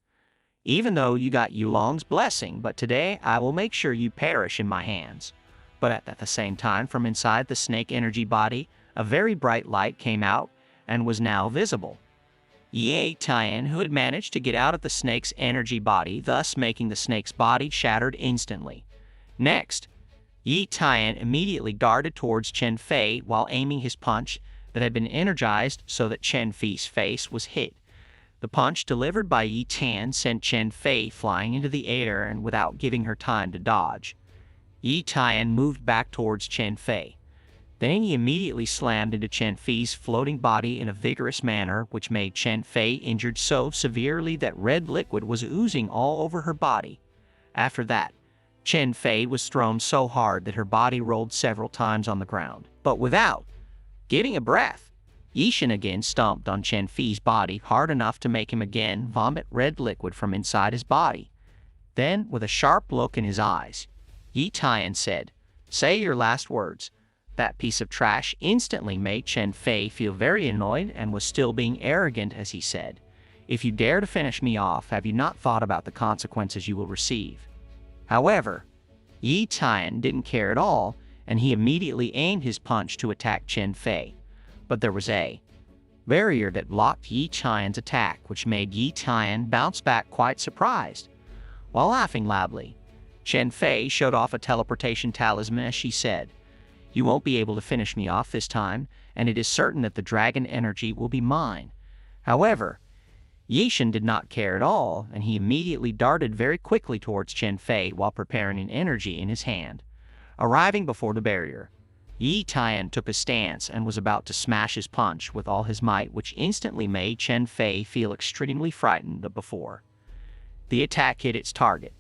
even though you got Yulong's blessing, but today I will make sure you perish in my hands." But at the same time, from inside the snake energy body, a very bright light came out and was now visible. Yi Tian, who had managed to get out of the snake's energy body, thus making the snake's body shattered instantly. Next, Yi Tian immediately darted towards Chen Fei while aiming his punch that had been energized so that Chen Fei's face was hit. The punch delivered by Yi Tian sent Chen Fei flying into the air, and without giving her time to dodge, Yi Tian moved back towards Chen Fei. Then he immediately slammed into Chen Fei's floating body in a vigorous manner, which made Chen Fei injured so severely that red liquid was oozing all over her body. After that, Chen Fei was thrown so hard that her body rolled several times on the ground. But without getting a breath, Yishan again stomped on Chen Fei's body hard enough to make him again vomit red liquid from inside his body. Then, with a sharp look in his eyes, Yi Tian said, "Say your last words." That piece of trash instantly made Chen Fei feel very annoyed and was still being arrogant as he said, "If you dare to finish me off, have you not thought about the consequences you will receive?" However, Yi Tian didn't care at all, and he immediately aimed his punch to attack Chen Fei. But there was a barrier that blocked Yi Tian's attack, which made Yi Tian bounce back quite surprised. While laughing loudly, Chen Fei showed off a teleportation talisman as she said, "You won't be able to finish me off this time, and it is certain that the dragon energy will be mine." However, Yishan did not care at all, and he immediately darted very quickly towards Chen Fei while preparing an energy in his hand. Arriving before the barrier, Yi Tian took a stance and was about to smash his punch with all his might, which instantly made Chen Fei feel extremely frightened before the attack hit its target.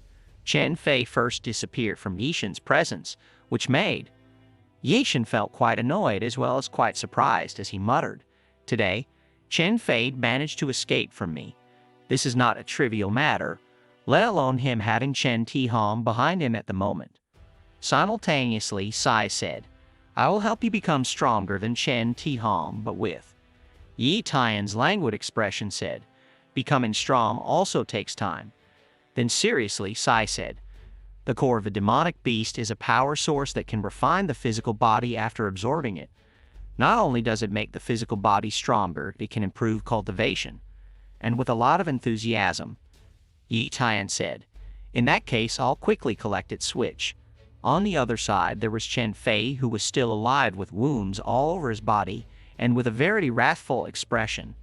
Chen Fei first disappeared from Yishan's presence, which made Yishan felt quite annoyed as well as quite surprised as he muttered, "Today, Chen Fei managed to escape from me. This is not a trivial matter, let alone him having Chen Tihong behind him at the moment." Simultaneously, Sai said, "I will help you become stronger than Chen Tihong," but with Yi Tian's languid expression said, "Becoming strong also takes time." Then seriously, Sai said, "The core of the demonic beast is a power source that can refine the physical body after absorbing it. Not only does it make the physical body stronger, it can improve cultivation." And with a lot of enthusiasm, Yi Tian said, "In that case, I'll quickly collect its switch." On the other side, there was Chen Fei, who was still alive with wounds all over his body, and with a very wrathful expression.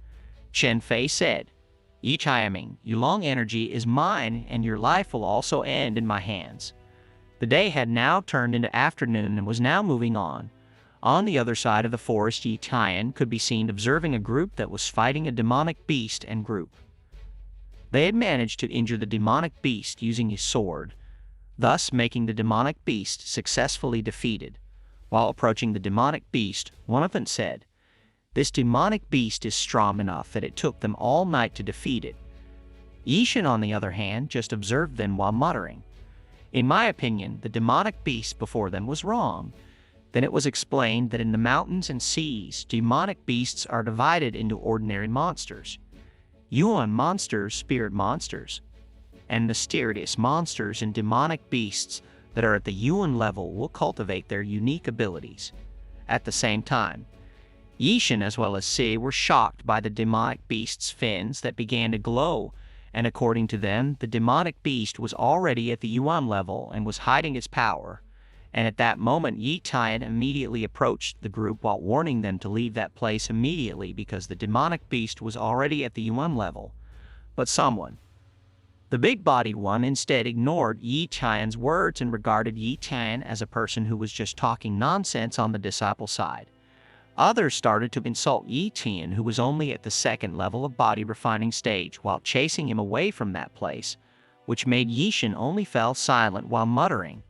Chen Fei said, "Yi Tianming, your long energy is mine, and your life will also end in my hands." The day had now turned into afternoon and was now moving on. On the other side of the forest, Yi Tian could be seen observing a group that was fighting a demonic beast and group. They had managed to injure the demonic beast using his sword, thus making the demonic beast successfully defeated. While approaching the demonic beast, one of them said, "This demonic beast is strong enough that it took them all night to defeat it." Yishan, on the other hand, just observed them while muttering, "In my opinion, the demonic beast before them was wrong." Then it was explained that in the mountains and seas, demonic beasts are divided into ordinary monsters, Yuan monsters, spirit monsters, and mysterious monsters, and demonic beasts that are at the Yuan level will cultivate their unique abilities. At the same time, Yishan as well as Si were shocked by the demonic beast's fins that began to glow, and according to them, the demonic beast was already at the Yuan level and was hiding its power. And at that moment, Yi Tian immediately approached the group while warning them to leave that place immediately because the demonic beast was already at the Yuan level. But someone, the big-bodied one, instead ignored Yi Tian's words and regarded Yi Tian as a person who was just talking nonsense on the disciple side. Others started to insult Yi Tian, who was only at the second level of body refining stage, while chasing him away from that place, which made Yishan only fell silent while muttering,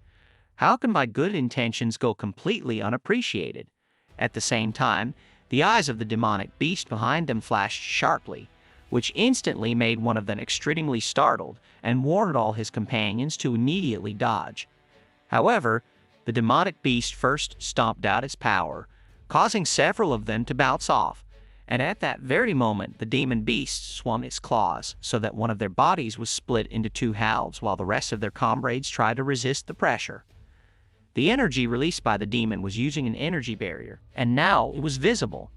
"How can my good intentions go completely unappreciated?" At the same time, the eyes of the demonic beast behind them flashed sharply, which instantly made one of them extremely startled and warned all his companions to immediately dodge. However, the demonic beast first stomped out its power, causing several of them to bounce off, and at that very moment the demon beast swung its claws so that one of their bodies was split into two halves while the rest of their comrades tried to resist the pressure. The energy released by the demon was using an energy barrier, and now it was visible.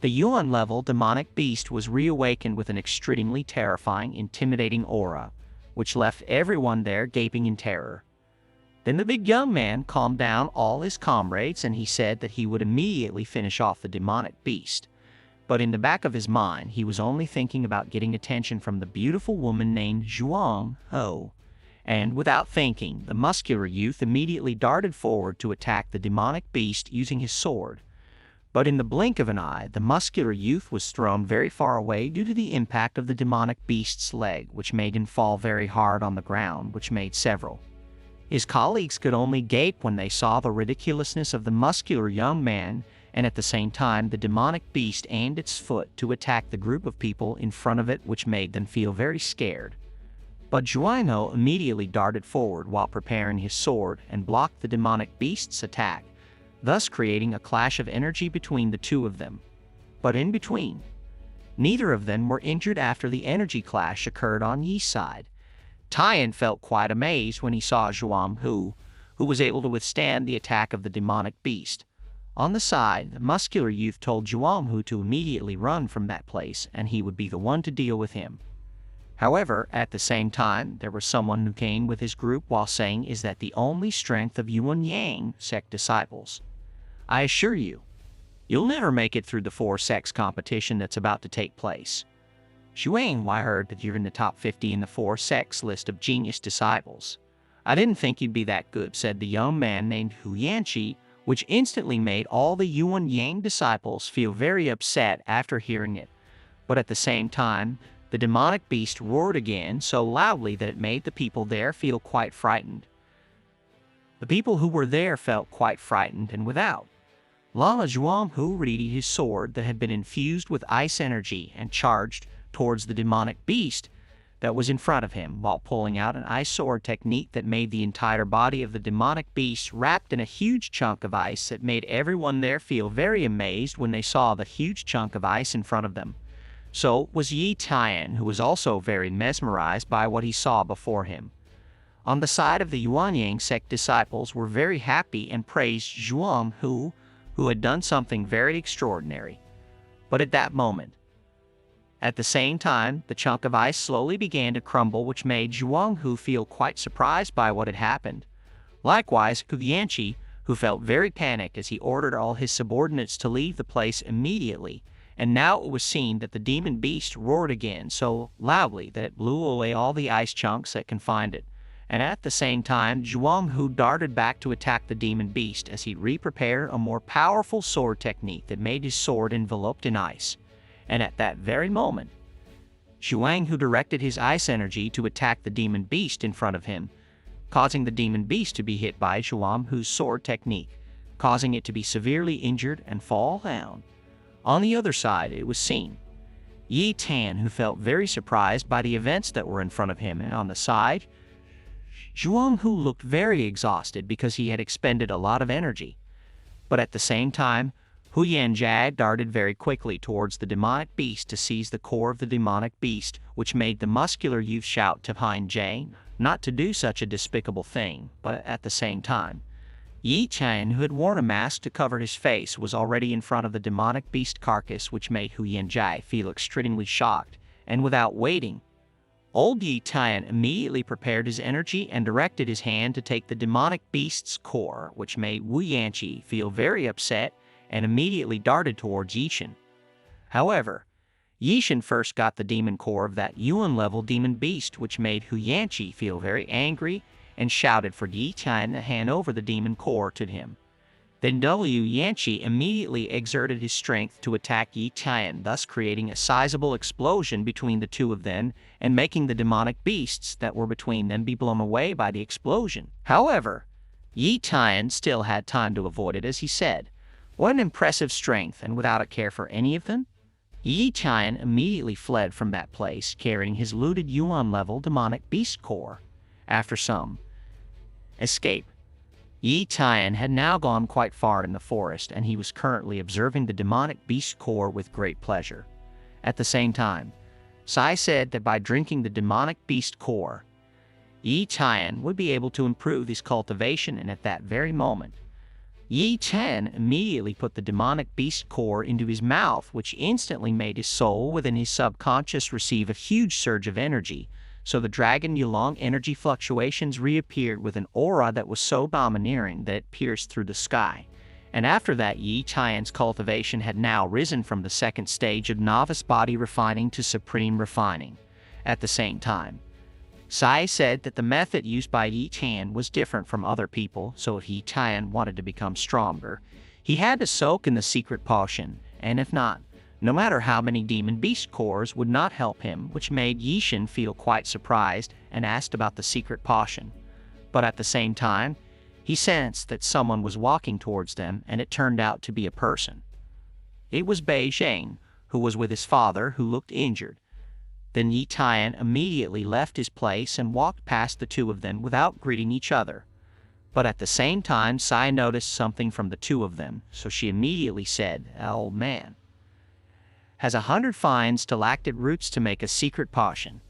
The Yuan-level demonic beast was reawakened with an extremely terrifying, intimidating aura, which left everyone there gaping in terror. Then the big young man calmed down all his comrades and he said that he would immediately finish off the demonic beast. But in the back of his mind, he was only thinking about getting attention from the beautiful woman named Zhuang Ho. And without thinking, the muscular youth immediately darted forward to attack the demonic beast using his sword. But in the blink of an eye, the muscular youth was thrown very far away due to the impact of the demonic beast's leg, which made him fall very hard on the ground, which made several. His colleagues could only gape when they saw the ridiculousness of the muscular young man, and at the same time the demonic beast aimed its foot to attack the group of people in front of it, which made them feel very scared. But Zhuino immediately darted forward while preparing his sword and blocked the demonic beast's attack. thus creating a clash of energy between the two of them. But in between, neither of them were injured after the energy clash occurred on Yi's side. Tian felt quite amazed when he saw Zhuang Hu, who was able to withstand the attack of the demonic beast. On the side, the muscular youth told Zhuang Hu to immediately run from that place, and he would be the one to deal with him. However, at the same time, there was someone who came with his group while saying is that the only strength of Yuan Yang sect disciples. I assure you, you'll never make it through the 4 sects competition that's about to take place. Xuang, I heard that you're in the top 50 in the 4 sects list of genius disciples. I didn't think you'd be that good, said the young man named Hu Yanqi, which instantly made all the Yuan Yang disciples feel very upset after hearing it. But at the same time, the demonic beast roared again so loudly that it made the people there feel quite frightened. The people who were there felt quite frightened, and without Lama Zhuang Hu readied his sword that had been infused with ice energy and charged towards the demonic beast that was in front of him, while pulling out an ice sword technique that made the entire body of the demonic beast wrapped in a huge chunk of ice that made everyone there feel very amazed when they saw the huge chunk of ice in front of them. So was Yi Tian, who was also very mesmerized by what he saw before him. On the side of the Yuanyang sect disciples were very happy and praised Zhuang Hu, who had done something very extraordinary. But at that moment, at the same time, the chunk of ice slowly began to crumble, which made Zhuang Hu feel quite surprised by what had happened. Likewise, Hu Yanqi, who felt very panicked as he ordered all his subordinates to leave the place immediately, and now it was seen that the demon beast roared again so loudly that it blew away all the ice chunks that confined it. And at the same time, Zhuang Hu darted back to attack the demon beast as he re-prepared a more powerful sword technique that made his sword enveloped in ice. And at that very moment, Zhuang Hu directed his ice energy to attack the demon beast in front of him, causing the demon beast to be hit by Zhuang Hu's sword technique, causing it to be severely injured and fall down. On the other side, it was seen Yi Tan, who felt very surprised by the events that were in front of him, and on the side, Zhuang Hu looked very exhausted because he had expended a lot of energy. But at the same time, Hu Yanjia darted very quickly towards the demonic beast to seize the core of the demonic beast, which made the muscular youth shout to Hein Jane not to do such a despicable thing. But at the same time, Yi Chen, who had worn a mask to cover his face, was already in front of the demonic beast carcass, which made Hu Yanjia feel extremely shocked, and without waiting, old Yi Tian immediately prepared his energy and directed his hand to take the demonic beast's core, which made Wu Yanqi feel very upset and immediately darted towards Yishan. However, Yishan first got the demon core of that Yuan-level demon beast, which made Hu Yanqi feel very angry and shouted for Yi Tian to hand over the demon core to him. Then Wu Yanqi immediately exerted his strength to attack Yi Tian, thus creating a sizable explosion between the two of them and making the demonic beasts that were between them be blown away by the explosion. However, Yi Tian still had time to avoid it, as he said, "What an impressive strength," and without a care for any of them, Yi Tian immediately fled from that place, carrying his looted Yuan-level demonic beast core. After some escape, Yi Tian had now gone quite far in the forest, and he was currently observing the demonic beast core with great pleasure. At the same time, Sai said that by drinking the demonic beast core, Yi Tian would be able to improve his cultivation, and at that very moment, Yi Tian immediately put the demonic beast core into his mouth, which instantly made his soul within his subconscious receive a huge surge of energy, so the dragon Yulong energy fluctuations reappeared with an aura that was so domineering that it pierced through the sky. And after that, Yi Tian's cultivation had now risen from the second stage of novice body refining to supreme refining. At the same time, Sai said that the method used by Yi Tian was different from other people, so if Yi Tian wanted to become stronger, he had to soak in the secret potion, and if not, no matter how many demon beast cores would not help him, which made Yishan feel quite surprised and asked about the secret potion. But at the same time, he sensed that someone was walking towards them, and it turned out to be a person. It was Bei Zhang, who was with his father, who looked injured. Then Yi Tian immediately left his place and walked past the two of them without greeting each other. But at the same time, Sai noticed something from the two of them, so she immediately said, "Old man has 100 fine stalactite roots to make a secret potion."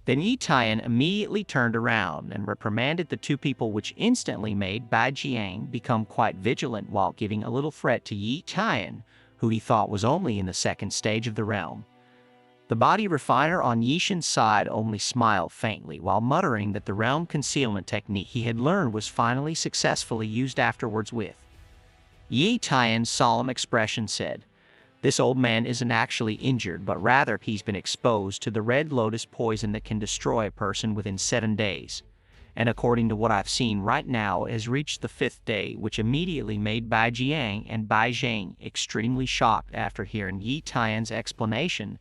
Then Yi Tian immediately turned around and reprimanded the two people, which instantly made Bai Jiang become quite vigilant while giving a little threat to Yi Tian, who he thought was only in the second stage of the realm. The body refiner on Yishin's side only smiled faintly while muttering that the realm concealment technique he had learned was finally successfully used afterwards with. Yi Tian's solemn expression said, "This old man isn't actually injured, but rather he's been exposed to the red lotus poison that can destroy a person within 7 days. And according to what I've seen right now, it has reached the 5th day, which immediately made Bai Jiang and Bai Zhang extremely shocked after hearing Yi Tian's explanation.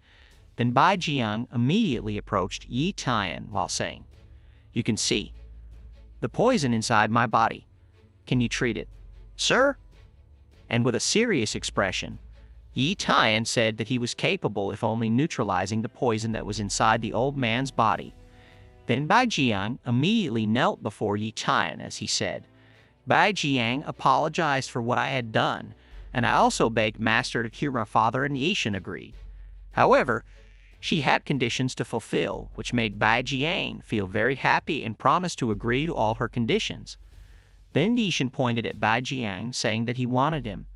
Then Bai Jiang immediately approached Yi Tian while saying, "You can see the poison inside my body. Can you treat it, sir?" And with a serious expression, Yi Tian said that he was capable if only neutralizing the poison that was inside the old man's body. Then Bai Jiang immediately knelt before Yi Tian as he said, "Bai Jiang apologized for what I had done, and I also begged Master to cure my father, and Yishin agreed. However, she had conditions to fulfill, which made Bai Jiang feel very happy and promised to agree to all her conditions." Then Yishin pointed at Bai Jiang, saying that he wanted him.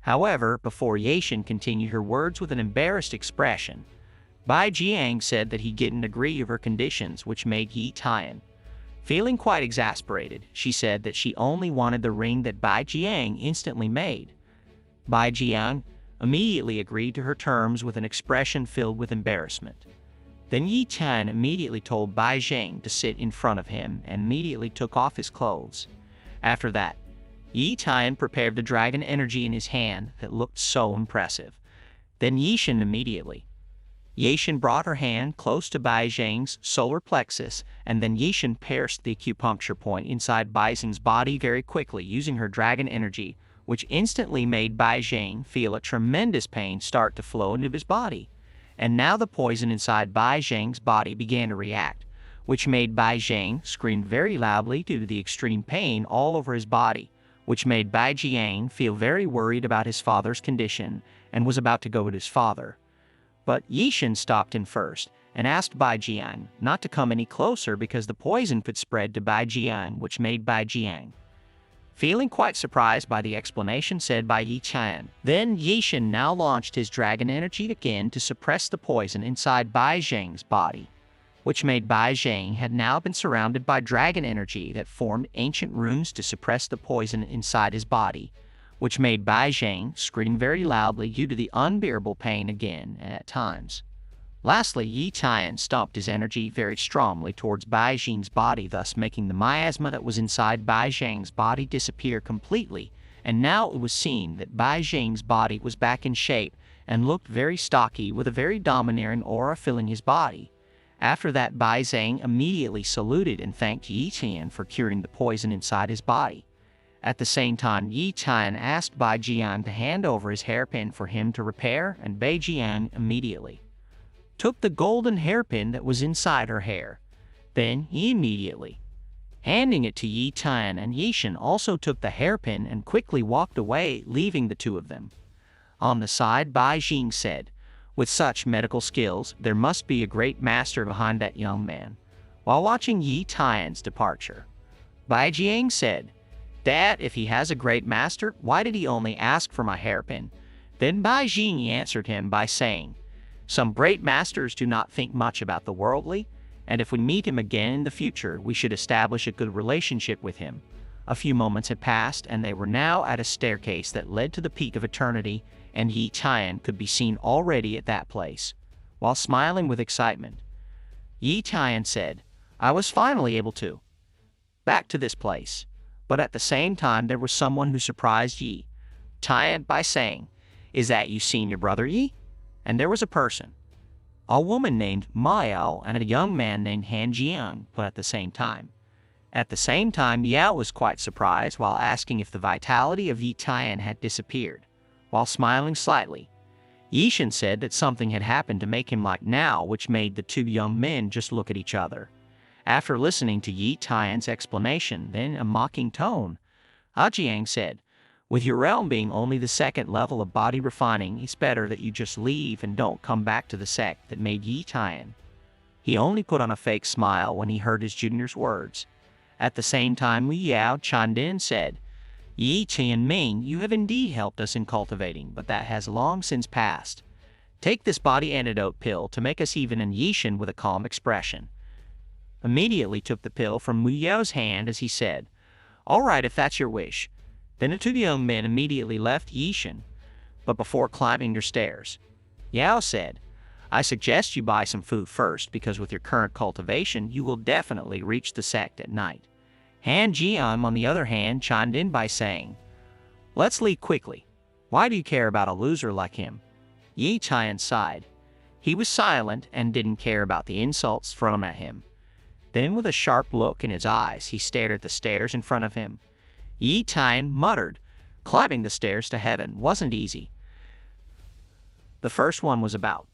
However, before Yishin continued her words with an embarrassed expression, Bai Jiang said that he didn't agree of her conditions, which made Yi Tian. Feeling quite exasperated, she said that she only wanted the ring that Bai Jiang instantly made. Bai Jiang immediately agreed to her terms with an expression filled with embarrassment. Then Yi Tian immediately told Bai Zhang to sit in front of him and immediately took off his clothes. After that, Yi Tian prepared the dragon energy in his hand that looked so impressive. Then Yishin immediately. Yishin brought her hand close to Bai Zhang's solar plexus, and then Yishin pierced the acupuncture point inside Bai Zhang's body very quickly using her dragon energy, which instantly made Bai Zhang feel a tremendous pain start to flow into his body. And now the poison inside Bai Zhang's body began to react, which made Bai Zhang scream very loudly due to the extreme pain all over his body, which made Bai Jiang feel very worried about his father's condition and was about to go at his father. But Yishin stopped him first and asked Bai Jiang not to come any closer because the poison could spread to Bai Jiang, which made Bai Jiang feeling quite surprised by the explanation said by Yi Tian. Then Yishin now launched his dragon energy again to suppress the poison inside Bai Zhang's body, which made Bai Zhang had now been surrounded by dragon energy that formed ancient runes to suppress the poison inside his body, which made Bai Zhang scream very loudly due to the unbearable pain again at times. Lastly, Yi Tian stomped his energy very strongly towards Bai Zhang's body, thus making the miasma that was inside Bai Zhang's body disappear completely, and now it was seen that Bai Zhang's body was back in shape and looked very stocky with a very domineering aura filling his body. After that, Bai Zhang immediately saluted and thanked Yi Tian for curing the poison inside his body. At the same time, Yi Tian asked Bai Jian to hand over his hairpin for him to repair, and Bai Jian immediately took the golden hairpin that was inside her hair. Then he immediately handing it to Yi Tian, and Yishin also took the hairpin and quickly walked away, leaving the two of them. On the side, Bai Jing said, "With such medical skills, there must be a great master behind that young man." While watching Yi Tian's departure, Bai Jiang said, "Dad, if he has a great master, why did he only ask for my hairpin?" Then Bai Jing answered him by saying, "Some great masters do not think much about the worldly, and if we meet him again in the future, we should establish a good relationship with him." A few moments had passed, and they were now at a staircase that led to the peak of eternity, and Yi Tian could be seen already at that place. While smiling with excitement, Yi Tian said, "I was finally able to back to this place." But at the same time, there was someone who surprised Yi Tian by saying, "Is that you seen your brother, Yi?" And there was a person, a woman named Ma Yao and a young man named Han Jiang, but at the same time. Yao was quite surprised while asking if the vitality of Yi Tian had disappeared. While smiling slightly, Yishin said that something had happened to make him like now, which made the two young men just look at each other. After listening to Yi Tian's explanation, then a mocking tone, Ajiang said, "With your realm being only the second level of body refining, it's better that you just leave and don't come back to the sect that made Yi Tian." He only put on a fake smile when he heard his junior's words. At the same time, Li Yao chimed in and said, "Yi Tian Ming, you have indeed helped us in cultivating, but that has long since passed. Take this body antidote pill to make us even." And Yishan, with a calm expression, immediately took the pill from Mu Yao's hand as he said, "All right, if that's your wish." Then the two young men immediately left Yishan. But before climbing their stairs, Yao said, "I suggest you buy some food first, because with your current cultivation, you will definitely reach the sect at night." Han Jian, on the other hand, chimed in by saying, "Let's leave quickly. Why do you care about a loser like him?" Yi Tian sighed. He was silent and didn't care about the insults thrown at him. Then, with a sharp look in his eyes, he stared at the stairs in front of him. Yi Tian muttered, "Climbing the stairs to heaven wasn't easy. The first one was about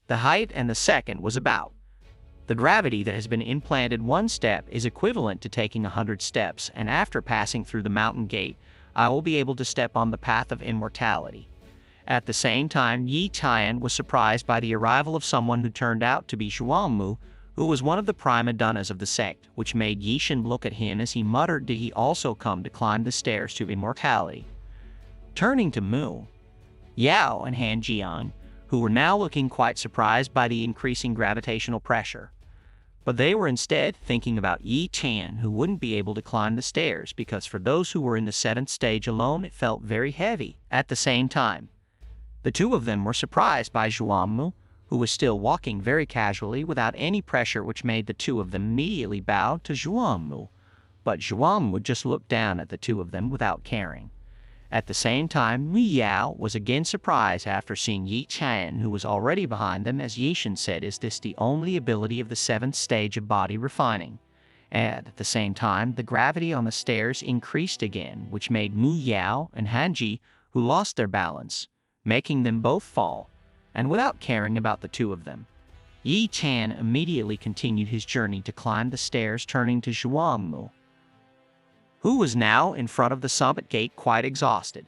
the height, and the second was about the gravity that has been implanted. One step is equivalent to taking 100 steps, and after passing through the mountain gate, I will be able to step on the path of immortality." At the same time, Yi Tian was surprised by the arrival of someone who turned out to be Zhuangmu, who was one of the prima donnas of the sect, which made Yishan look at him as he muttered, "Did he also come to climb the stairs to immortality?" Turning to Mu, Yao, and Han Jian, who were now looking quite surprised by the increasing gravitational pressure. But they were instead thinking about Yi Tian, who wouldn't be able to climb the stairs, because for those who were in the 7th stage alone, it felt very heavy. At the same time, the two of them were surprised by Zhuangmu, who was still walking very casually without any pressure, which made the two of them immediately bow to Zhuangmu. But Zhuangmu just looked down at the two of them without caring. At the same time, Li Yao was again surprised after seeing Yi Tian, who was already behind them, as Yishan said, "Is this the only ability of the 7th stage of body refining?" And at the same time, the gravity on the stairs increased again, which made Mu Yao and Hanji, who lost their balance, making them both fall. And without caring about the two of them, Yi Tian immediately continued his journey to climb the stairs, turning to Zhuangmu, who was now in front of the summit gate quite exhausted.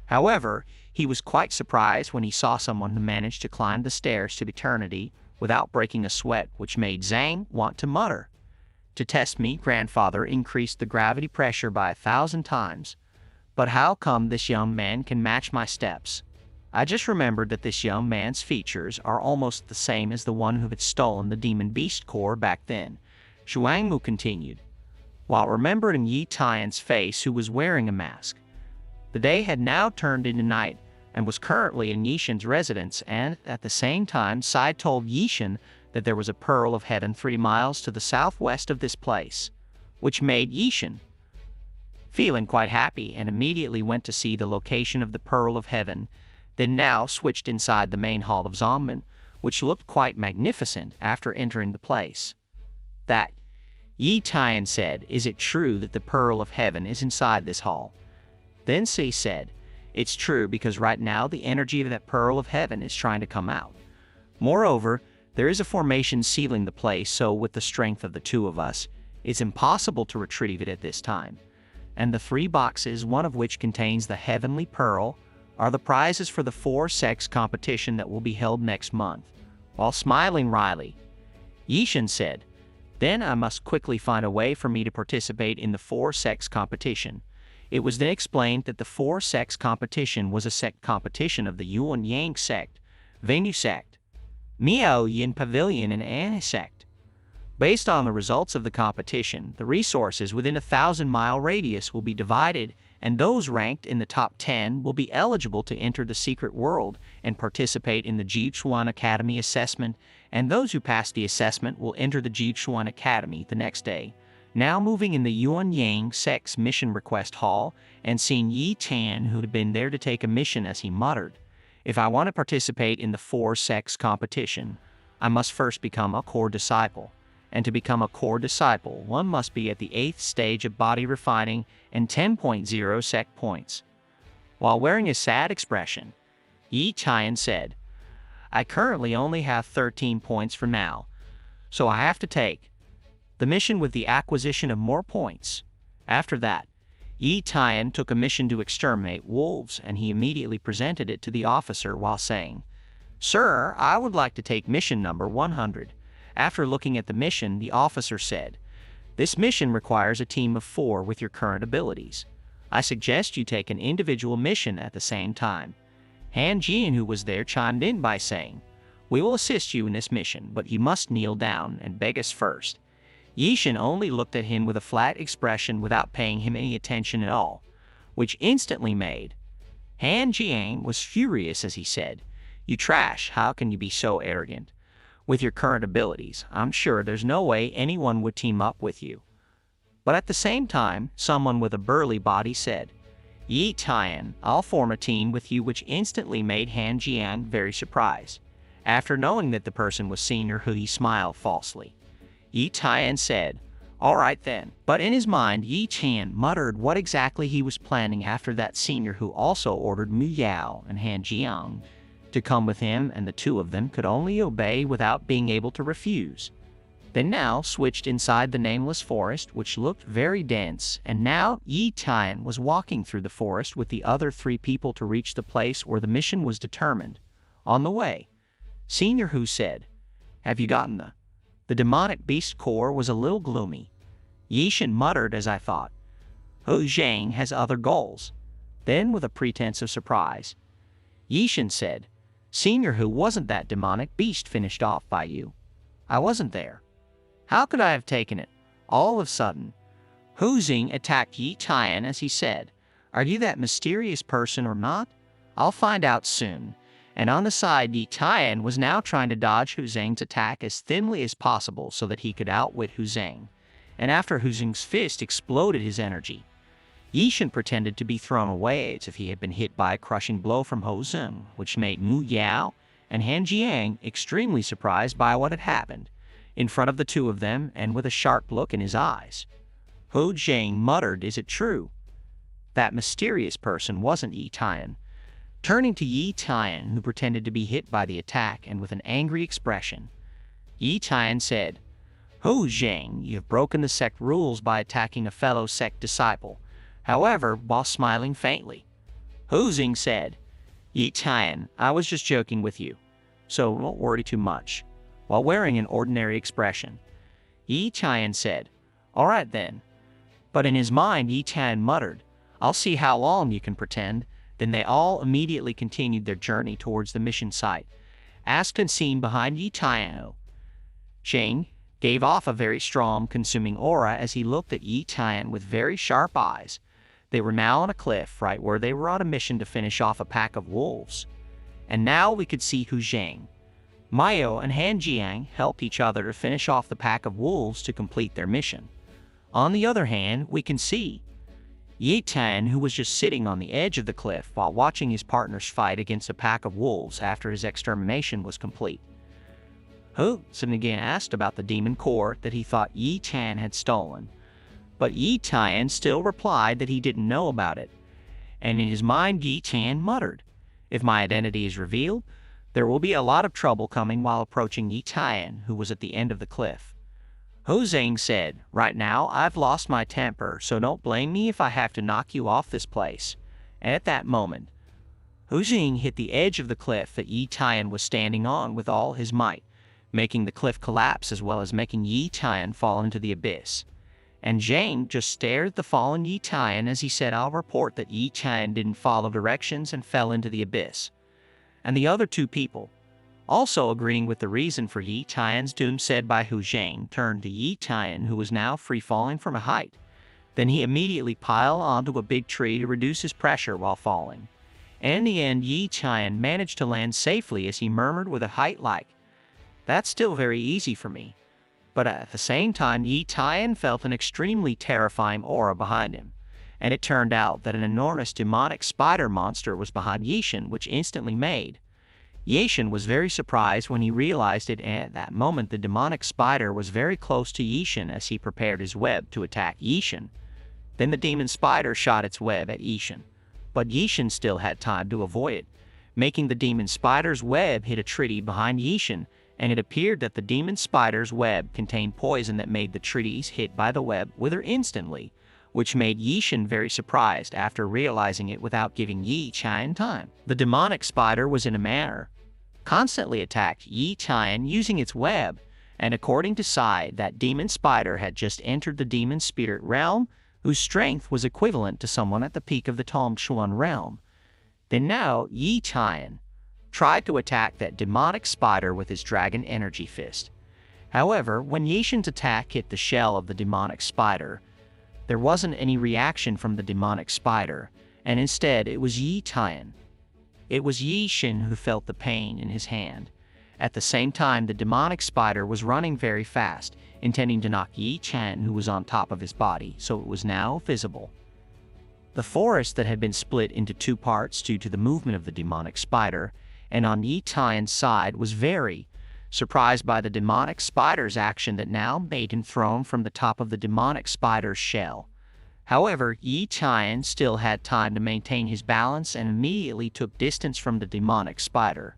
However, he was quite surprised when he saw someone who managed to climb the stairs to eternity without breaking a sweat, which made Zhang want to mutter, "To test me, grandfather increased the gravity pressure by 1,000 times. But how come this young man can match my steps?" I just remembered that this young man's features are almost the same as the one who had stolen the demon beast core back then. Zhuangmu continued, while remembering Yi Tian's face, who was wearing a mask. The day had now turned into night and was currently in Yishan's residence, and at the same time, Sai told Yishan that there was a pearl of heaven 3 miles to the southwest of this place, which made Yishan feeling quite happy and immediately went to see the location of the pearl of heaven. Then now switched inside the main hall of Zongmen, which looked quite magnificent after entering the place. That Yi Tian said, "Is it true that the pearl of heaven is inside this hall?" Then Si said, "It's true, because right now the energy of that pearl of heaven is trying to come out. Moreover, there is a formation sealing the place, so with the strength of the two of us, it's impossible to retrieve it at this time. And the 3 boxes, one of which contains the heavenly pearl, are the prizes for the 4-sex competition that will be held next month." While smiling wryly, Yishan said, "Then I must quickly find a way for me to participate in the 4-sex competition." It was then explained that the 4-sex competition was a sect competition of the Yuan Yang sect, Venu sect, Miao Yin Pavilion, and Ani sect. Based on the results of the competition, the resources within a 1,000-mile radius will be divided, and those ranked in the top 10 will be eligible to enter the secret world and participate in the Jichuan Academy assessment, and those who pass the assessment will enter the Jichuan Academy the next day. Now moving in the Yuan Yang sect's mission request hall and seeing Yi Tian, who had been there to take a mission, as he muttered, "If I want to participate in the 4-sex competition, I must first become a core disciple. And to become a core disciple, one must be at the 8th stage of body refining and 10.0 sect points." While wearing a sad expression, Yi Tian said, "I currently only have 13 points for now, so I have to take the mission with the acquisition of more points. After that, Yi Tian took a mission to exterminate wolves, and he immediately presented it to the officer while saying, "Sir, I would like to take mission number 100. After looking at the mission, the officer said, "This mission requires a team of 4 with your current abilities. I suggest you take an individual mission at the same time." Han Jian, who was there, chimed in by saying, "We will assist you in this mission, but you must kneel down and beg us first." Yishin only looked at him with a flat expression without paying him any attention at all, which instantly made Han Jian was furious as he said, "You trash, how can you be so arrogant? With your current abilities, I'm sure there's no way anyone would team up with you." But at the same time, someone with a burly body said, "Yi Tian, I'll form a team with you," which instantly made Han Jian very surprised. After knowing that the person was Senior Hu, he smiled falsely. Yi Tian said, "All right then." But in his mind, Yi Tian muttered what exactly he was planning. After that, Senior Hu also ordered Mu Yao and Han Jiang to come with him, and the two of them could only obey without being able to refuse. They now switched inside the nameless forest, which looked very dense, and now Yi Tian was walking through the forest with the other 3 people to reach the place where the mission was determined. On the way, Senior Hu said, "Have you gotten the demonic beast core?" Was a little gloomy. Yishin muttered, "As I thought. Hu Zhang has other goals." Then, with a pretense of surprise, Yishin said, "Senior Hu, wasn't that demonic beast finished off by you? I wasn't there. How could I have taken it?" All of a sudden, Hu Zhang attacked Yi Tian as he said, "Are you that mysterious person or not? I'll find out soon." And on the side, Yi Tian was now trying to dodge Hu Zhang's attack as thinly as possible so that he could outwit Hu Zhang. And after Hu Zhang's fist exploded his energy, Yishin pretended to be thrown away as if he had been hit by a crushing blow from Hu Zhang, which made Mu Yao and Han Jiang extremely surprised by what had happened in front of the two of them, and with a sharp look in his eyes, Hu Zhang muttered, "Is it true? That mysterious person wasn't Yi Tian." Turning to Yi Tian, who pretended to be hit by the attack, and with an angry expression, Yi Tian said, "Hu Zhang, you have broken the sect rules by attacking a fellow sect disciple." However, while smiling faintly, Hu Zhang said, "Yi Tian, I was just joking with you, so don't worry too much." While wearing an ordinary expression, Yi Tian said, "All right then." But in his mind, Yi Tian muttered, "I'll see how long you can pretend." Then they all immediately continued their journey towards the mission site. As can seen behind Yi Tian, Zhang gave off a very strong, consuming aura as he looked at Yi Tian with very sharp eyes. They were now on a cliff right where they were on a mission to finish off a pack of wolves. And now we could see Hu Zhang, Mayo, and Han Jiang helped each other to finish off the pack of wolves to complete their mission. On the other hand, we can see Yi Tian, who was just sitting on the edge of the cliff while watching his partners fight against a pack of wolves after his extermination was complete. Hu Zhang again asked about the demon core that he thought Yi Tian had stolen, but Yi Tian still replied that he didn't know about it. And in his mind, Yi Tian muttered, "If my identity is revealed, there will be a lot of trouble coming." While approaching Yi Tian, who was at the end of the cliff, Hu Zhang said, "Right now, I've lost my temper, so don't blame me if I have to knock you off this place." And at that moment, Hu Zhang hit the edge of the cliff that Yi Tian was standing on with all his might, making the cliff collapse as well as making Yi Tian fall into the abyss. And Zhang just stared at the fallen Yi Tian as he said, "I'll report that Yi Tian didn't follow directions and fell into the abyss." And the other 2 people, also agreeing with the reason for Yi Tian's doom said by Hu Zhang, turned to Yi Tian, who was now free-falling from a height. Then he immediately piled onto a big tree to reduce his pressure while falling. And in the end, Yi Tian managed to land safely as he murmured with a height like, "That's still very easy for me." But at the same time, Yi Tian felt an extremely terrifying aura behind him. And it turned out that an enormous demonic spider monster was behind Yishin, which instantly made Yishin was very surprised when he realized it, and at that moment the demonic spider was very close to Yishin as he prepared his web to attack Yishin. Then the demon spider shot its web at Yishin, but Yishin still had time to avoid it, making the demon spider's web hit a tree behind Yishin, and it appeared that the demon spider's web contained poison that made the trees hit by the web wither instantly, which made Yishin very surprised after realizing it without giving Yi Qian time. The demonic spider was in a manner constantly attacked Yi Qian using its web, and according to Sai, that demon spider had just entered the demon spirit realm, whose strength was equivalent to someone at the peak of the Tongxuan realm. Then now, Yi Qian tried to attack that demonic spider with his dragon energy fist. However, when Yishin's attack hit the shell of the demonic spider, there wasn't any reaction from the demonic spider, and instead it was Yi Qian. It was Yishin who felt the pain in his hand. At the same time, the demonic spider was running very fast, intending to knock Yi Qian, who was on top of his body, so it was now visible. The forest that had been split into two parts due to the movement of the demonic spider, and on Yi Qian's side was very surprised by the demonic spider's action that now made him thrown from the top of the demonic spider's shell. However, Yi Qian still had time to maintain his balance and immediately took distance from the demonic spider.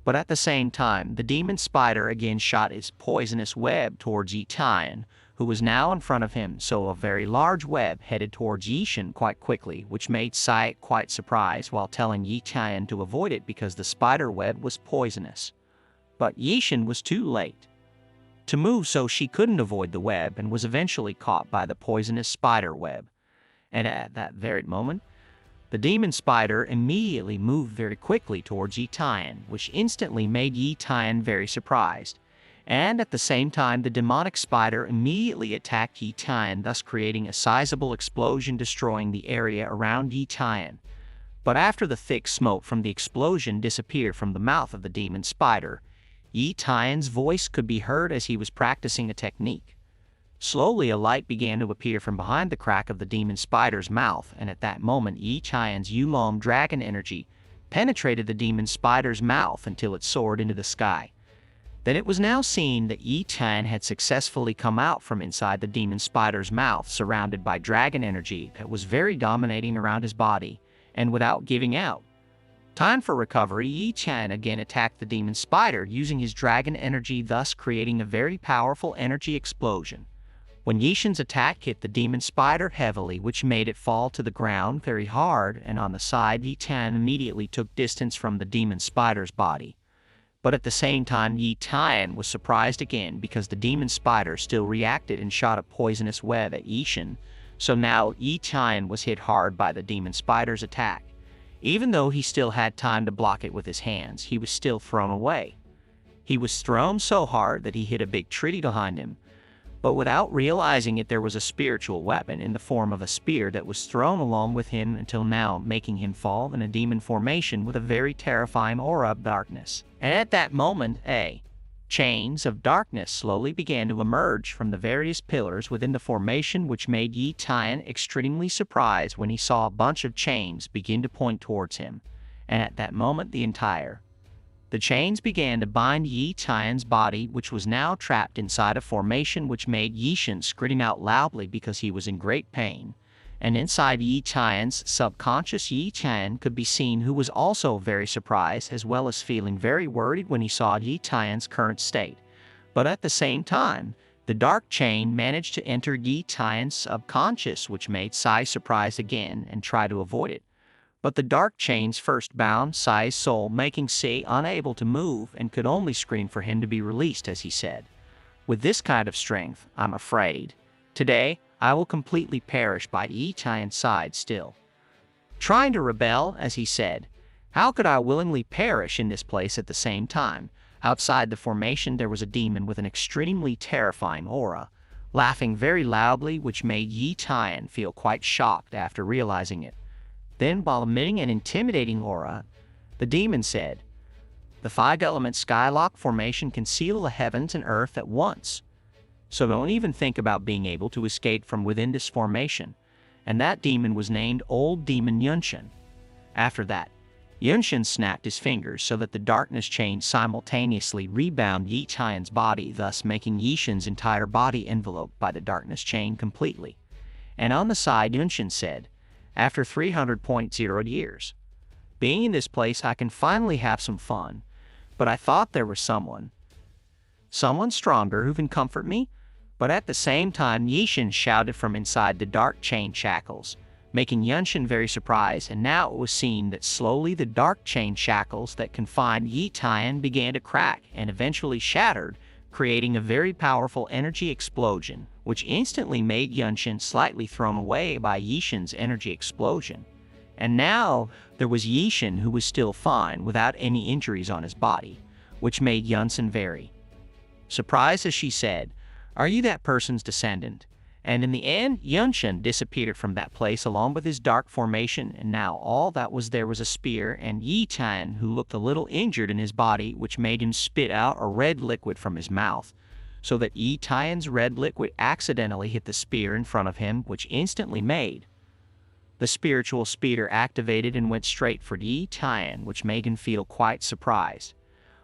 But at the same time, the demon spider again shot its poisonous web towards Yi Qian, who was now in front of him, so a very large web headed towards Yishin quite quickly, which made Sai quite surprised while telling Yi Qian to avoid it because the spider web was poisonous. But Yishin was too late to move, so she couldn't avoid the web and was eventually caught by the poisonous spider web. And at that very moment, the demon spider immediately moved very quickly towards Yi Qian, which instantly made Yi Qian very surprised. And at the same time, the demonic spider immediately attacked Yi Qian, thus creating a sizable explosion destroying the area around Yi Qian. But after the thick smoke from the explosion disappeared from the mouth of the demon spider, Yi Qian's voice could be heard as he was practicing a technique. Slowly a light began to appear from behind the crack of the demon spider's mouth, and at that moment Yi Qian's Yulong dragon energy penetrated the demon spider's mouth until it soared into the sky. Then it was now seen that Yi Qian had successfully come out from inside the demon spider's mouth, surrounded by dragon energy that was very dominating around his body, and without giving out time for recovery, Yi Qian again attacked the demon spider using his dragon energy, thus creating a very powerful energy explosion. When Yishin's attack hit the demon spider heavily, which made it fall to the ground very hard, and on the side, Yi Qian immediately took distance from the demon spider's body. But at the same time, Yi Qian was surprised again because the demon spider still reacted and shot a poisonous web at Yishin, so now Yi Qian was hit hard by the demon spider's attack. Even though he still had time to block it with his hands, he was still thrown away. He was thrown so hard that he hit a big tree behind him, but without realizing it, there was a spiritual weapon in the form of a spear that was thrown along with him until now, making him fall in a demon formation with a very terrifying aura of darkness. And at that moment, chains of darkness slowly began to emerge from the various pillars within the formation, which made Yi Qian extremely surprised when he saw a bunch of chains begin to point towards him. And at that moment, the chains began to bind Yi Qian's body, which was now trapped inside a formation, which made Yishin screaming out loudly because he was in great pain. And inside Yi Qian's subconscious, Yi Qian could be seen, who was also very surprised as well as feeling very worried when he saw Yi Qian's current state. But at the same time, the dark chain managed to enter Yi Qian's subconscious, which made Sai surprised again and try to avoid it. But the dark chains first bound Sai's soul, making Sai unable to move and could only scream for him to be released, as he said, "With this kind of strength, I'm afraid today I will completely perish." By Yi Qian's side still trying to rebel, as he said, "How could I willingly perish in this place?" At the same time, outside the formation there was a demon with an extremely terrifying aura, laughing very loudly, which made Yi Qian feel quite shocked after realizing it. Then, while emitting an intimidating aura, the demon said, "The five-element Skylock formation can seal the heavens and earth at once. So don't even think about being able to escape from within this formation." And that demon was named Old Demon Yunshin. After that, Yunshin snapped his fingers so that the darkness chain simultaneously rebound Yi Qian's body, thus making Yishin's entire body enveloped by the darkness chain completely. And on the side, Yunshin said, "After 300.0 years being in this place, I can finally have some fun. But I thought there was someone someone stronger who can comfort me? But at the same time, Yishin shouted from inside the dark chain shackles, making Yunshin very surprised, and now it was seen that slowly the dark chain shackles that confined Yi Tian began to crack and eventually shattered, creating a very powerful energy explosion, which instantly made Yunshin slightly thrown away by Yishin's energy explosion. And now there was Yishin, who was still fine without any injuries on his body, which made Yunshin very surprised as she said, "Are you that person's descendant?" And in the end, Yunshin disappeared from that place along with his dark formation, and now all that was there was a spear and Yi Tian, who looked a little injured in his body, which made him spit out a red liquid from his mouth, so that Yi Tian's red liquid accidentally hit the spear in front of him, which instantly made the spiritual speeder activated and went straight for Yi Tian, which made him feel quite surprised.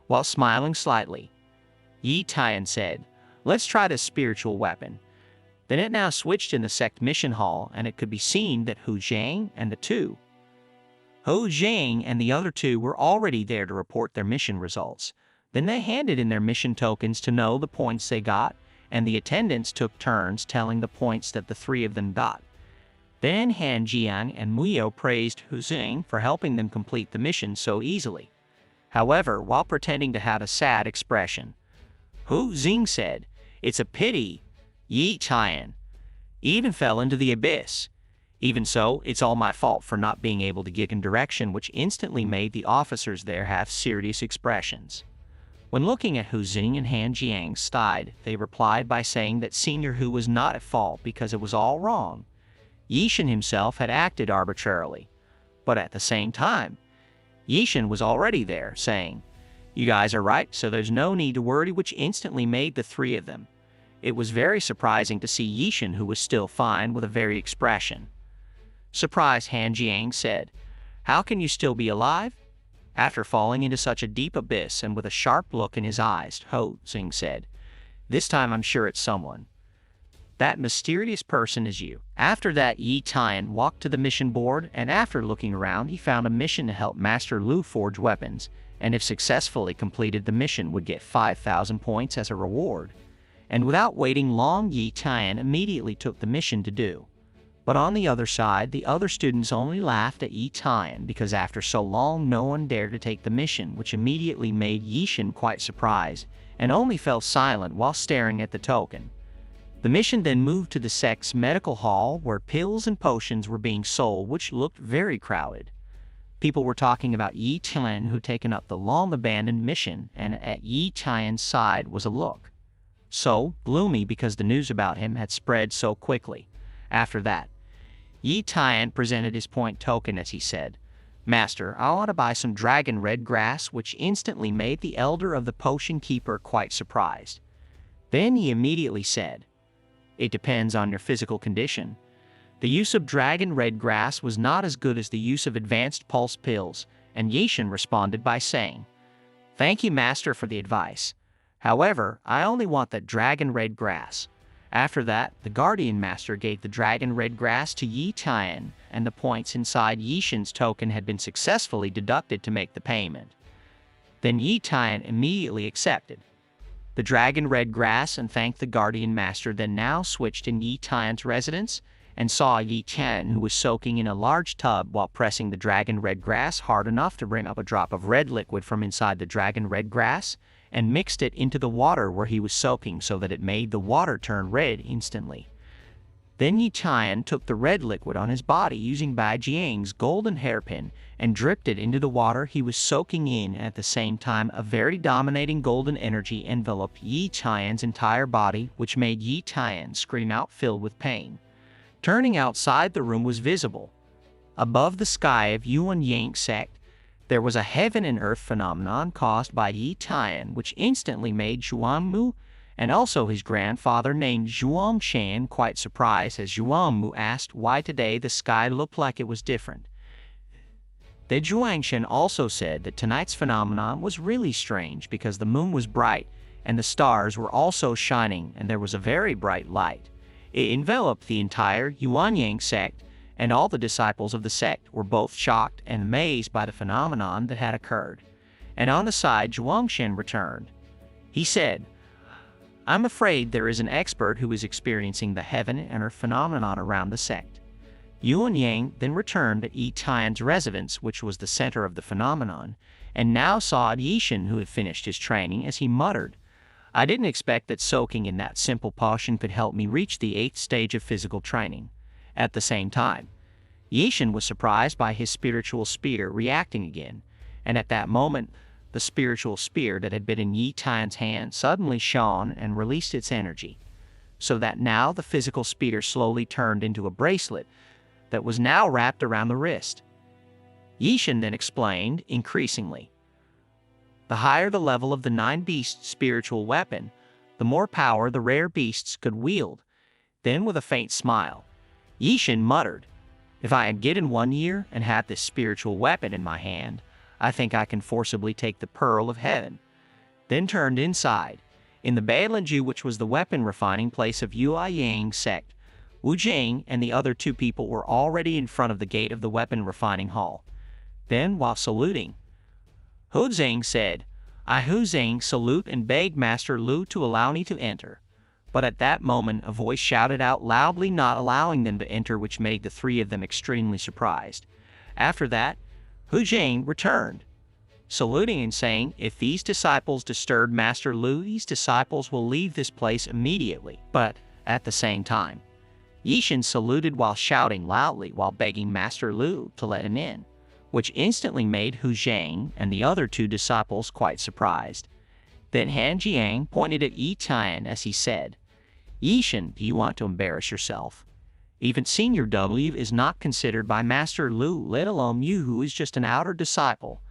While smiling slightly, Yi Tian said, "Let's try this spiritual weapon." Then it now switched in the sect mission hall, and it could be seen that Hu Zhang and the other two were already there to report their mission results. Then they handed in their mission tokens to know the points they got, and the attendants took turns telling the points that the three of them got. Then Han Jiang and Muyo praised Hu Zhang for helping them complete the mission so easily. However, while pretending to have a sad expression, Hu Zhang said, "It's a pity Yi Tian even fell into the abyss. Even so, it's all my fault for not being able to give him direction," which instantly made the officers there have serious expressions. When looking at Hu Zhang and Han Jiang's side, they replied by saying that Senior Hu was not at fault because it was all wrong. Yishin himself had acted arbitrarily. But at the same time, Yishin was already there, saying, "You guys are right, so there's no need to worry," which instantly made the three of them. It was very surprising to see Yishin, who was still fine, with a very expression. Surprised, Han Jiang said, "How can you still be alive?" After falling into such a deep abyss and with a sharp look in his eyes, Hu Zhang said, "This time I'm sure it's someone. That mysterious person is you." After that, Yi Tian walked to the mission board, and after looking around, he found a mission to help Master Lu forge weapons, and if successfully completed the mission would get 5,000 points as a reward. And without waiting long, Yi Tian immediately took the mission to do. But on the other side, the other students only laughed at Yi Tian because after so long no one dared to take the mission, which immediately made Yishin quite surprised, and only fell silent while staring at the token. The mission then moved to the sect's medical hall, where pills and potions were being sold, which looked very crowded. People were talking about Yi Tian, who had taken up the long-abandoned mission, and at Yi Tian's side was a look so gloomy because the news about him had spread so quickly. After that, Yi Tian presented his point token as he said, "Master, I want to buy some dragon red grass," which instantly made the elder of the potion keeper quite surprised. Then he immediately said, "It depends on your physical condition." The use of dragon red grass was not as good as the use of advanced pulse pills, and Yishin responded by saying, "Thank you, Master, for the advice. However, I only want that dragon red grass." After that, the Guardian Master gave the dragon red grass to Yi Tian, and the points inside Yishin's token had been successfully deducted to make the payment. Then Yi Tian immediately accepted the dragon red grass and thanked the Guardian Master, then now switched in Yi Tian's residence and saw Yi Tian, who was soaking in a large tub while pressing the dragon red grass hard enough to bring up a drop of red liquid from inside the dragon red grass, and mixed it into the water where he was soaking so that it made the water turn red instantly. Then Yi Tian took the red liquid on his body using Bai Jiang's golden hairpin and dripped it into the water he was soaking in, and at the same time a very dominating golden energy enveloped Yi Tian's entire body, which made Yi Tian scream out filled with pain. Turning outside, the room was visible. Above the sky of Yuan Yang sect, there was a heaven and earth phenomenon caused by Yi Tian, which instantly made Zhuangmu and also his grandfather named Zhuangshan quite surprised as Zhuangmu asked why today the sky looked like it was different. Then Zhuangshan also said that tonight's phenomenon was really strange because the moon was bright and the stars were also shining and there was a very bright light. It enveloped the entire Yuanyang sect, and all the disciples of the sect were both shocked and amazed by the phenomenon that had occurred. And on the side, Zhuangshan returned. He said, I'm afraid there is an expert who is experiencing the heaven and earth phenomenon around the sect. Yu and Yang then returned to Yi Tian's residence, which was the center of the phenomenon, and now saw Yishan, who had finished his training, as he muttered, I didn't expect that soaking in that simple potion could help me reach the 8th stage of physical training. At the same time, Yishan was surprised by his spiritual spear reacting again, and at that moment, the spiritual spear that had been in Yi Tian's hand suddenly shone and released its energy, so that now the physical spear slowly turned into a bracelet that was now wrapped around the wrist. Yishan then explained, increasingly, the higher the level of the 9 beasts' spiritual weapon, the more power the rare beasts could wield. Then with a faint smile, Yishan muttered, if I had gotten 1 year and had this spiritual weapon in my hand, I think I can forcibly take the Pearl of Heaven. Then turned inside. In the Beilanju, which was the weapon refining place of Yui Yang sect, Wu Jing and the other 2 people were already in front of the gate of the weapon refining hall. Then, while saluting, Hu Zing said, I Hu Zing salute and begged Master Lu to allow me to enter. But at that moment a voice shouted out loudly not allowing them to enter, which made the 3 of them extremely surprised. After that, Hu Jing returned, saluting and saying, if these disciples disturb Master Lu, these disciples will leave this place immediately. But, at the same time, Yishan saluted while shouting loudly while begging Master Lu to let him in, which instantly made Hu Zhang and the other 2 disciples quite surprised. Then Han Jiang pointed at Yi Tian as he said, Yishan, do you want to embarrass yourself? Even Senior W is not considered by Master Lu, let alone you who is just an outer disciple.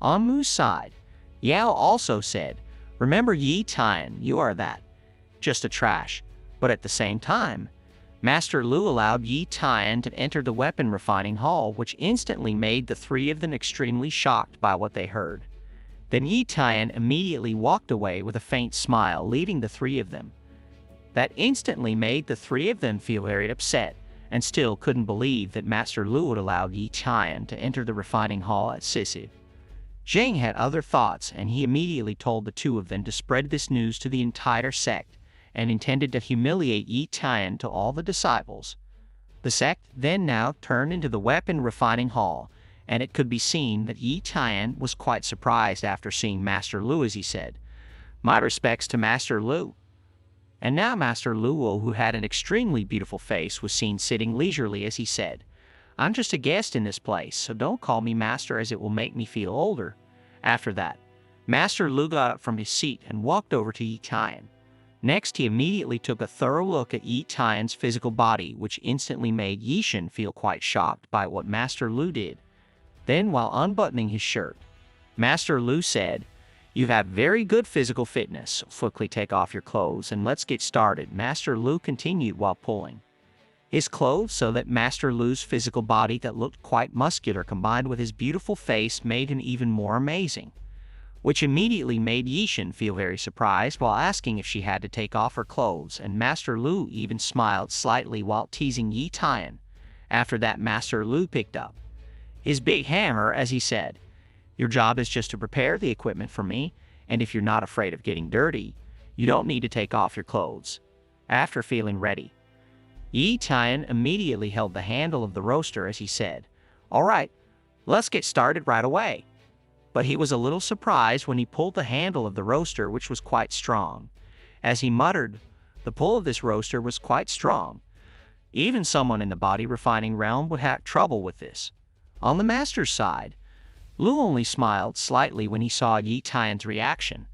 On Mu's side, Yao also said, remember Yi Tian, you are that. Just a trash. But at the same time, Master Lu allowed Yi Tian to enter the weapon refining hall, which instantly made the 3 of them extremely shocked by what they heard. Then Yi Tian immediately walked away with a faint smile, leaving the 3 of them. That instantly made the 3 of them feel very upset, and still couldn't believe that Master Lu would allow Yi Tian to enter the refining hall at Sisu. Zhang had other thoughts, and he immediately told the 2 of them to spread this news to the entire sect, and intended to humiliate Yi Tian to all the disciples. The sect then now turned into the weapon refining hall, and it could be seen that Yi Tian was quite surprised after seeing Master Lu, as he said, my respects to Master Lu. And now Master Luo, who had an extremely beautiful face, was seen sitting leisurely as he said, I'm just a guest in this place, so don't call me Master as it will make me feel older. After that, Master Lu got up from his seat and walked over to Yi Tian. Next, he immediately took a thorough look at Yi Tian's physical body, which instantly made Yishan feel quite shocked by what Master Lu did. Then, while unbuttoning his shirt, Master Lu said, you have very good physical fitness, so quickly take off your clothes and let's get started. Master Lu continued while pulling his clothes so that Master Lu's physical body that looked quite muscular combined with his beautiful face made him even more amazing, which immediately made Yishan feel very surprised while asking if she had to take off her clothes, and Master Lu even smiled slightly while teasing Yi Tian. After that, Master Lu picked up his big hammer as he said, your job is just to prepare the equipment for me, and if you're not afraid of getting dirty, you don't need to take off your clothes. After feeling ready, Yi Tian immediately held the handle of the roaster as he said, all right, let's get started right away. But he was a little surprised when he pulled the handle of the roaster, which was quite strong. As he muttered, the pull of this roaster was quite strong. Even someone in the body refining realm would have trouble with this. On the master's side, Lu only smiled slightly when he saw Yi Tian's reaction.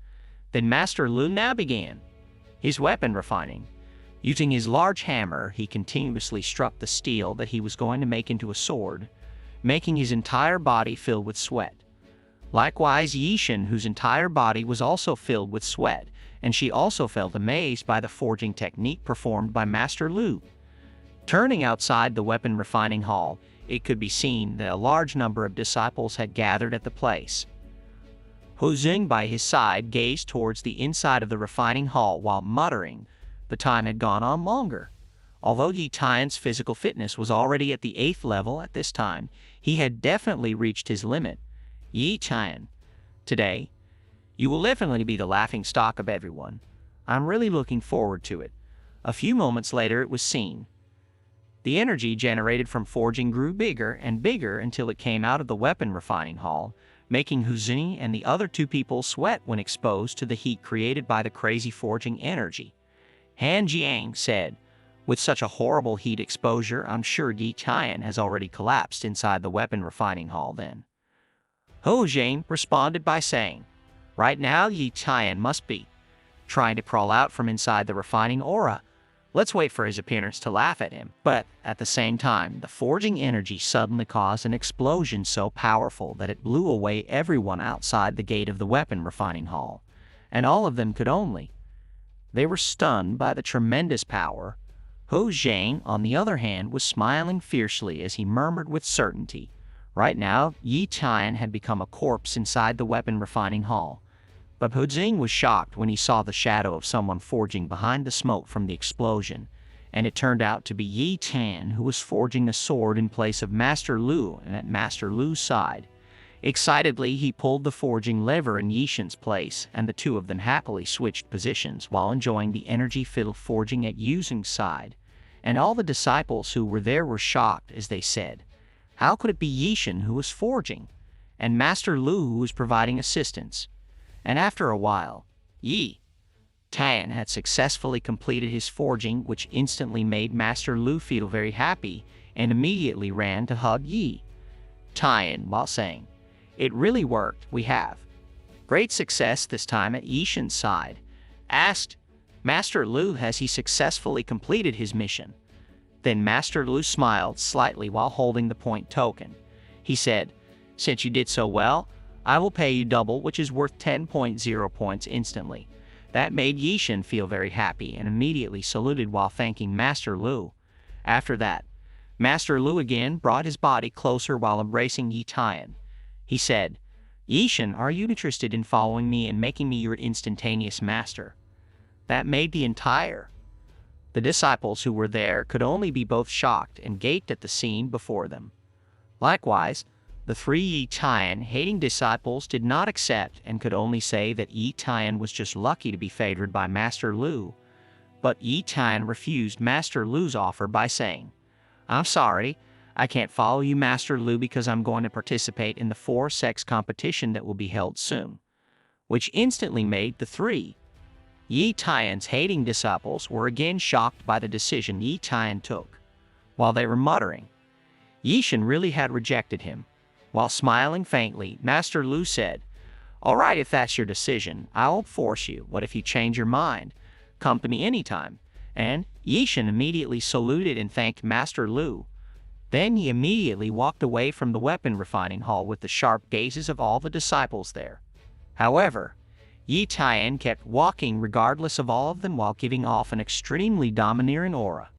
Then Master Lu now began his weapon refining. Using his large hammer, he continuously struck the steel that he was going to make into a sword, making his entire body filled with sweat. Likewise, Yishan, whose entire body was also filled with sweat, and she also felt amazed by the forging technique performed by Master Lu. Turning outside the weapon refining hall, it could be seen that a large number of disciples had gathered at the place. Hu Zing by his side gazed towards the inside of the refining hall while muttering, the time had gone on longer. Although Yi Tian's physical fitness was already at the 8th level at this time, he had definitely reached his limit. Yi Tian, today, you will definitely be the laughing stock of everyone. I'm really looking forward to it." A few moments later it was seen. The energy generated from forging grew bigger and bigger until it came out of the weapon refining hall, making Huzini and the other two people sweat when exposed to the heat created by the crazy forging energy. Han Jiang said, "With such a horrible heat exposure, I'm sure Yi Tian has already collapsed inside the weapon refining hall then." Ho Jiang responded by saying, "Right now Yi Tian must be trying to crawl out from inside the refining aura. Let's wait for his appearance to laugh at him." But at the same time, the forging energy suddenly caused an explosion so powerful that it blew away everyone outside the gate of the weapon refining hall, and all of them could only. They were stunned by the tremendous power. Ho Jiang, on the other hand, was smiling fiercely as he murmured with certainty, "Right now, Yi Tian had become a corpse inside the weapon refining hall." But Ho Jing was shocked when he saw the shadow of someone forging behind the smoke from the explosion, and it turned out to be Yi Tian, who was forging a sword in place of Master Lu and at Master Lu's side. Excitedly, he pulled the forging lever in Yishan's place, and the two of them happily switched positions while enjoying the energy-filled forging at Yuzheng's side. And all the disciples who were there were shocked as they said, "How could it be Yishan who was forging, and Master Lu who was providing assistance?" And after a while, Yi Tian had successfully completed his forging, which instantly made Master Lu feel very happy and immediately ran to hug Yi Tian while saying, "It really worked. We have great success this time at Yishan's side." Asked Master Lu, "Has he successfully completed his mission?" Then Master Lu smiled slightly while holding the point token. He said, "Since you did so well, I will pay you double, which is worth 10.0 points instantly." That made Yishan feel very happy and immediately saluted while thanking Master Lu. After that, Master Lu again brought his body closer while embracing Yi Tian. He said, "Yishan, are you interested in following me and making me your instantaneous master?" That made the disciples who were there could only be both shocked and gaped at the scene before them. Likewise, the three Yi Tian hating disciples did not accept and could only say that Yi Tian was just lucky to be favored by Master Lu. But Yi Tian refused Master Lu's offer by saying, "I'm sorry, I can't follow you, Master Lu, because I'm going to participate in the 4-sex competition that will be held soon." Which instantly made the three Yi Tian's hating disciples were again shocked by the decision Yi Tian took. While they were muttering, Yishan really had rejected him. While smiling faintly, Master Lu said, "All right, if that's your decision, I won't force you. What if you change your mind? Come to me anytime." And Yishan immediately saluted and thanked Master Lu. Then he immediately walked away from the weapon refining hall with the sharp gazes of all the disciples there. However, Yi Tian kept walking regardless of all of them while giving off an extremely domineering aura.